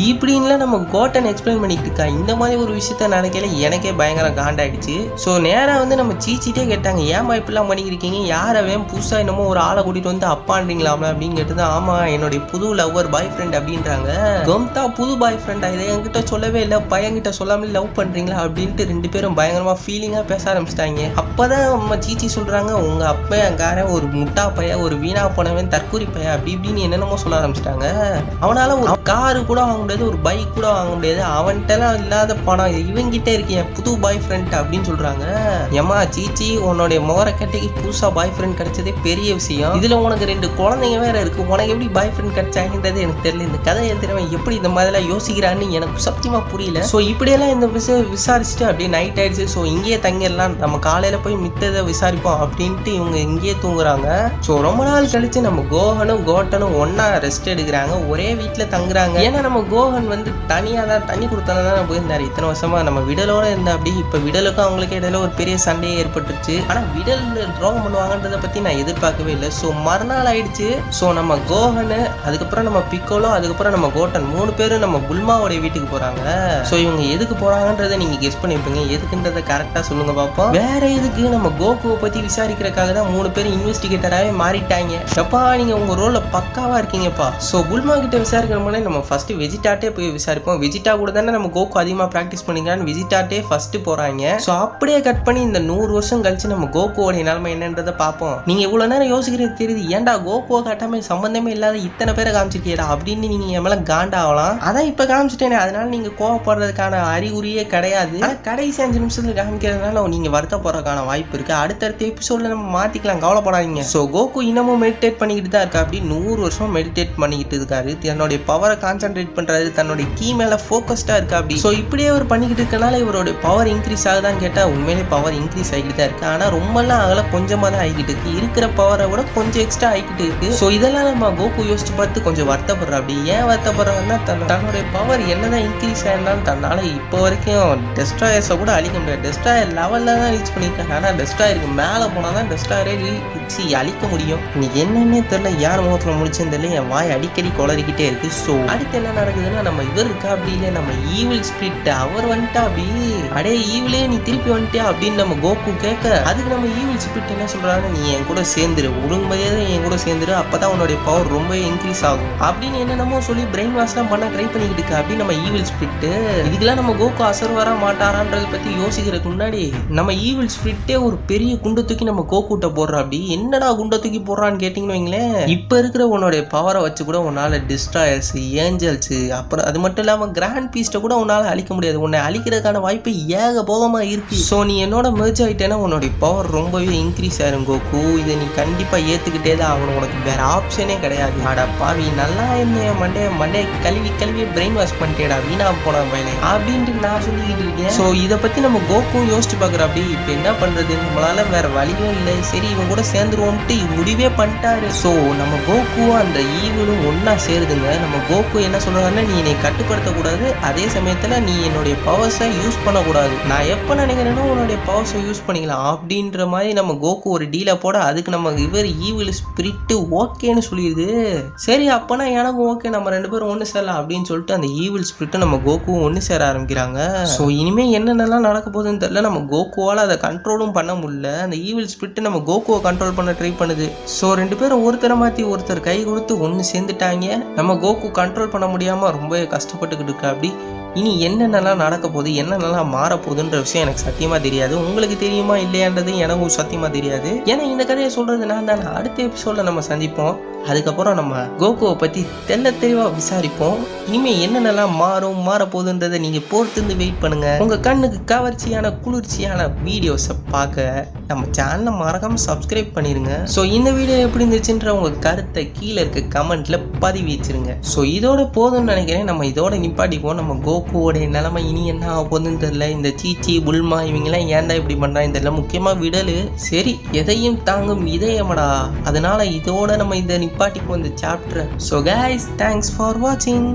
Speaker 1: இப்படின்லாம் நம்ம கோட்டன் எக்ஸ்பிளைன் பண்ணிட்டு இருக்கா. இந்த மாதிரி ஒரு விஷயத்த நினைக்கல எனக்கே பயங்கர காண்டாயிடுச்சு. ஸோ நேரா வந்து நம்ம சீச்சிட்டே கேட்டாங்க, ஏமா இப்படிலாம் பண்ணிக்கிறீங்க, யாரவன் புதுசா என்னமோ ஒரு ஆளை கூட்டிட்டு வந்து அப்பான்றீங்களாமா அப்படின்னு கேட்டது. ஆமா என்னுடைய புது லவ்வர் பாய் ஃப்ரெண்ட் அப்படின்றாங்க. கம்தா புது பாய் ஃப்ரெண்டா, இதை என்கிட்ட சொல்லவே இல்லை, பையன்கிட்ட சொல்லாம லவ் பண்றீங்களா அப்படின்ட்டு ரெண்டு பேரும் பயங்கரமா ஃபீலிங்கா பேச ஆரம்பிச்சிட்டாங்க. அப்பதான் நம்ம சீச்சி சொல்றாங்க, உங்க அப்பங்காரன் ஒரு முட்டா பைய, ஒரு வீணா போனவன், தற்கூரி பைய அப்படி இப்படின்னு என்னென்னமோ சொல்ல ஆரம்பிச்சிட்டாங்க. அவனால ஒரு காரு கூட வாங்க முடியாது, ஒரு பைக் கூட வாங்க முடியாது, அவன்கிட்ட எல்லாம் இல்லாத பணம் இவங்கிட்ட இருக்கேன் புது பாய் ஃப்ரெண்ட் அப்படின்னு சொல்றாங்க. ஏமா சீச்சி உன்னுடைய முகர கட்டிக்கு புதுசா பாய் ஃப்ரெண்ட் கிடைச்சதே பெரிய விஷயம், இதுல உனக்கு 2 குழந்தைங்க வேற இருக்கு, உனக்கு எப்படி பாய் ஃப்ரெண்ட் கிடைச்சாங்கன்றது எனக்கு தெரியல, இந்த கதை எழுதுறவன் எப்படி இந்த மாதிரிலாம் யோசிக்கிறான்னு எனக்கு சத்தியமா புரியல. ஸோ இப்படியெல்லாம் இந்த விஷயம் விசாரிச்சுட்டு அப்படியே நைட் ஆயிடுச்சு. ஸோ இங்கேயே தங்கிடலாம், நம்ம காலையில போய் மித்ததை விசாரிப்போம் அப்படின்ட்டு இவங்க இங்கேயே தூங்குறாங்க. ஸோ ரொம்ப நாள் கழிச்சு நம்ம கோகனும் கோட்டனும் ஒன்னா ரெஸ்ட் எடுக்கிறாங்க, ஒரே வீட்டுல தங்குறாங்க. ஏன்னா நம்ம கோகன் வந்து தனியா தான் தண்ணி கொடுத்தாதான் போயிருந்தாரு இத்தனை வருஷமா, நம்ம விடலோட இருந்தா அப்படி. இப்ப விடலுக்கும் அவங்களுக்கு இடையில ஒரு பெரிய சண்டையே ஏற்பட்டுச்சு. ஆனா விடல் துரோகம் பண்ணுவாங்கன்றத பத்தி நான் எதிர்பார்க்கவே இல்லை. ஸோ மறுநாள் ஆயிடுச்சு. ஸோ நம்ம கோகனு, அதுக்கப்புறம் நம்ம பிக்கோலோ, அதுக்கப்புறம் நம்ம கோட்டன் 3 பேரும் நம்ம புல்மாவோட வீட்டுக்கு போறாங்க. ஸோ இவங்க எதுக்கு போறாங்கன்றதை நீங்க கெஸ் பண்ணிருப்பீங்க, எதுக்குன்றதை கரெக்டா சொல்லுங்க பாப்போம். வேற எதுக்கு, நம்ம கோகுவை பத்தி விசாரிக்கிறதுக்காக தான் 3 பேரும் இன்வெஸ்டிகேட்டராகவே மாறிட்டாங்க. எப்பா நீங்க உங்க ரோல்ல பக்காவா இருக்கீங்கப்பா. ஸோ புல்மா கிட்ட விசாரிக்கிற முன்னாடி நம்ம ஃபர்ஸ்ட் வெஜிடாட்டே போய் விசாரிப்போம். வெஜிடா கூட தானே நம்ம கோகு அதிகமா பிராக்டிஸ் பண்ணிக்கிறான்னு வெஜிடாட்டே ஃபர்ஸ்ட் போறாங்க. ஸோ அப்படியே கட் பண்ணி இந்த 100 வருஷம் கழிச்சு நம்ம கோகுவோட நிலைமை என்னன்றதை பார்ப்போம். நீங்க இவ்வளவு நேரம் யோசிக்கிறது தெரியுது, ஏன்டா கோகுவை காட்டாம சம்பந்தமே இல்லாத இத்தனை பேரை காமிச்சிருக்கீடா அப்படின்னு நீங்க என் மேல காண்டாகலாம். அதான் இப்ப காமிச்சிட்டேனே, அதனால நீங்க கோவப்படுறதுக்கான அறிகுறியே கிடையாது. ஆனா கடைசி 5 நிமிஷத்துல காமிக்கிறதுனால நீங்க வருத்தப்படுறதுக்கான வாய்ப்பு இருக்கு. அடுத்தடுத்த எபிசோட்ல நம்ம மாத்திக்கலாம், கவலைப்படாதீங்க. ஸோ கோகு இன்னமும் மெடிடேட் பண்ணிக்கிட்டு தான் இருக்கா. அப்படி 100 வருஷம் மெடிடேட் பண்ணிக்கிட்டு இருக்காரு, தன்னுடைய பவரை கான்சென்ட்ரேட் பண்றாரு, தன்னுடைய கீ மேல ஃபோக்கஸ்டா இருக்கா. அப்படி ஸோ இப்படியே அவர் பண்ணிக்கிட்டு இருக்கனால இவருடைய பவர் இன்க்ரீஸ் ஆகுதான்னு கேட்டா உண்மையிலே பவர் இன்க்ரீஸ் ஆகிட்டு தான் இருக்கு. ஆனா ரொம்பலாம் ஆகல, கொஞ்சமா தான் ஆகிட்டு இருக்கு, இருக்கிற பவரை விட கொஞ்சம் எக்ஸ்ட்ரா ஆகிட்டு இருக்கு. ஸோ இதெல்லாம் நம்ம கோகு யோசிச்சு பார்த்து கொஞ்சம் வருத்தப்படுறோம். அப்படி ஏன் வருத்தப்படுறாங்கன்னா, தன்னுடைய பவர் என்னதான் இன்க்ரீஸ் ஆயிருந்தாலும் தன்னால இப்போ வரைக்கும் டெஸ்ட்ராயர்ஸை கூட அழிக்க முடியாது. டெஸ்ட்ராயர் லெவல்ல தான் ரீச் பண்ணியிருக்காங்க, ஆனா டெஸ்ட்ராயருக்கு மேல போனாதான் டெஸ்ட்ராயரே அழிக்க முடியும். நீ என்னன்னே தெரியல, யார் முகத்துல முடிச்சுன்னு தெரியல, என் வாய் அடிக்கடி குளறிக்கிட்டே இருக்கு. ஸோ அடுத்து என்ன நடக்குதுன்னா, நம்ம இவர் இருக்கா அப்படி இல்லை, நம்ம ஈவில் ஸ்பிரிட் அவர் வந்துட்டா. அப்படி அடே ஈவிலே நீ திருப்பி வந்துட்டியா அப்படின்னு நம்ம கோகு கேட்க, அதுக்கு நம்ம ஈவில் ஸ்பிரிட் என்ன சொல்றாங்க, நீ என் கூட சேர்ந்துரு, ஒழுங்கு மரியாதை என் கூட சேர்ந்துரு, அப்பதான் உன்னுடைய பவர் ரொம்ப இன்க்ரீஸ் ஆகும் அப்படின்னு என்னென்னமோ சொல்லி பிரெயின் வாஷ்லாம் பண்ண ட்ரை பண்ணிக்கிட்டு இருக்கா அப்படி நம்ம ஈவில் ஸ்பிரிட். இதுக்கெல்லாம் நம்ம கோகு அசர் வர மாட்டாரான்றதை பத்தி யோசிக்கிறதுக்கு முன்னாடி நம்ம ஈவில் ஸ்பிரிட்டே ஒரு பெரிய குண்டை தூக்கி நம்ம கோகுட்ட போடுறா. அப்படி என்னடா குண்டை தூக்கி போடுறான்னு கேட்டீங்கன்னு வைங்களேன், இப்ப இருக்கிற உன்னுடைய பவரை வச்சு கூட உன்னால டிஸ்ட்ராயர்ஸ், ஏஞ்சல்ஸ், அப்புறம் அது மட்டும் இல்லாம கிராண்ட் பீஸ்ட கூட உன்னால அழிக்க முடியாது. உன்னை அழிக்கிறதுக்கான வாய்ப்பு ஏகபோகமா இருக்கு. ஸோ நீ என்னோட மெர்ஜ் ஆயிட்டேன்னா உன்னுடைய பவர் ரொம்பவே இன்க்ரீஸ் ஆயிரும் கோகு, இதை நீ கண்டிப்பா ஏத்துக்கிட்டே தான் ஆகணும், உனக்கு வேற ஆப்ஷனே கிடையாது. ஆடா பாவி, நல்லா இருந்தேன், மண்டே கழுவி பிரெயின் வாஷ் பண்ணிட்டேடா, வீணா போன வேலை அப்படின்ட்டு நான் சொல்லிக்கிட்டு இருக்கேன். ஸோ இதை பத்தி நம்ம கோகும் யோசிச்சு பாக்குற. அப்படி இப்ப என்ன பண்றது, நம்மளால வேற வழியும் இல்லை, சரி இவன் கூட சேர்ந்துருவோம்ட்டு முடிவே பண்ணிட்டாரு. ஸோ நம்ம கோகுவும் அந்த ஈவிலும் ஒன்னா சேருதுங்க. நம்ம கோகு என்ன சொல்றாருன்னா, நீ என்னை கட்டுப்படுத்தக்கூடாது, அதே சமயத்துல நீ என்னுடைய பவர்ஸை யூஸ் பண்ணக்கூடாது, நான் எப்ப நினைக்கிறேனோ உன்னுடைய பவர்ஸை யூஸ் பண்ணிக்கலாம் அப்படின்ற மாதிரி நம்ம கோகு ஒரு டீலை போட, அதுக்கு நம்ம இவர் ஈவில் ஸ்பிரிட் ஓகேன்னு சொல்லிடுது. சரி அப்பனா எனக்கும் ஓகே, நம்ம 2 பேரும் ஒன்று சேரலாம் அப்படின்னு சொல்லிட்டு அந்த ஈவில் ஸ்பிரிட் நம்ம கோகுவும் ஒன்று சேர ஆரம்பிக்கிறாங்க. ஸோ இனிமே என்னென்னலாம் நடக்க போகுதுன்னு தெரியல, நம்ம கோகுவால அதை கண்ட்ரோலும் பண்ண முடியல. அந்த ஈவில் ஸ்பிரிட் நம்ம கோகுவை கண்ட்ரோல் பண்ண ட்ரை பண்ணுது. ஸோ 2 பேரும் ஒருத்தரை மாற்றி ஒருத்தர் கை கொடுத்து ஒன்று சேர்ந்துட்டாங்க. நம்ம கோகு கண்ட்ரோல் பண்ண முடியாம ரொம்ப கஷ்டப்பட்டுக்கிட்டு இருக்கா. அப்படி இனி என்னென்னலாம் நடக்க போகுது, என்னென்னலாம் மாற போகுதுன்ற விஷயம் எனக்கு சத்தியமா தெரியாது. உங்களுக்கு தெரியுமா இல்லையான்றது எனக்கும் சத்தியமா தெரியாது. ஏன்னா இந்த கதையை சொல்றது நான் தான். அடுத்த எபிசோட்ல நம்ம சந்திப்போம். அதுக்கப்புறம் நம்ம கோகுவை பத்தி தெளிவா விசாரிப்போம். இனிமே என்னென்னலாம் மாற போகுதுன்றதை நீங்க பொறுத்து வெயிட் பண்ணுங்க. உங்க கண்ணுக்கு கவர்ச்சியான குளிர்ச்சியான வீடியோஸை பார்க்க நம்ம சேனலை மறக்காம சப்ஸ்கிரைப் பண்ணிருங்க. ஸோ இந்த வீடியோ எப்படி இருந்துச்சுன்ற உங்க கருத்தை கீழே இருக்க கமெண்ட்ல பதிவு வச்சிருங்க. ஸோ இதோட போதும்னு நினைக்கிறேன். நம்ம இதோட நிப்பாட்டிப்போம். நம்ம கோகுவோடைய நிலைமை இனி என்ன ஆக போகுதுன்னு தெரியல. இந்த சீச்சி புல்மா இவங்கெல்லாம் ஏன்டா இப்படி பண்றாங்க தெரியல. முக்கியமா விடலு சரி எதையும் தாங்கும் இதயமடா. அதனால இதோட நம்ம இதை நிப்பாட்டிப்போம் இந்த chapter. So guys, thanks for வாட்சிங்.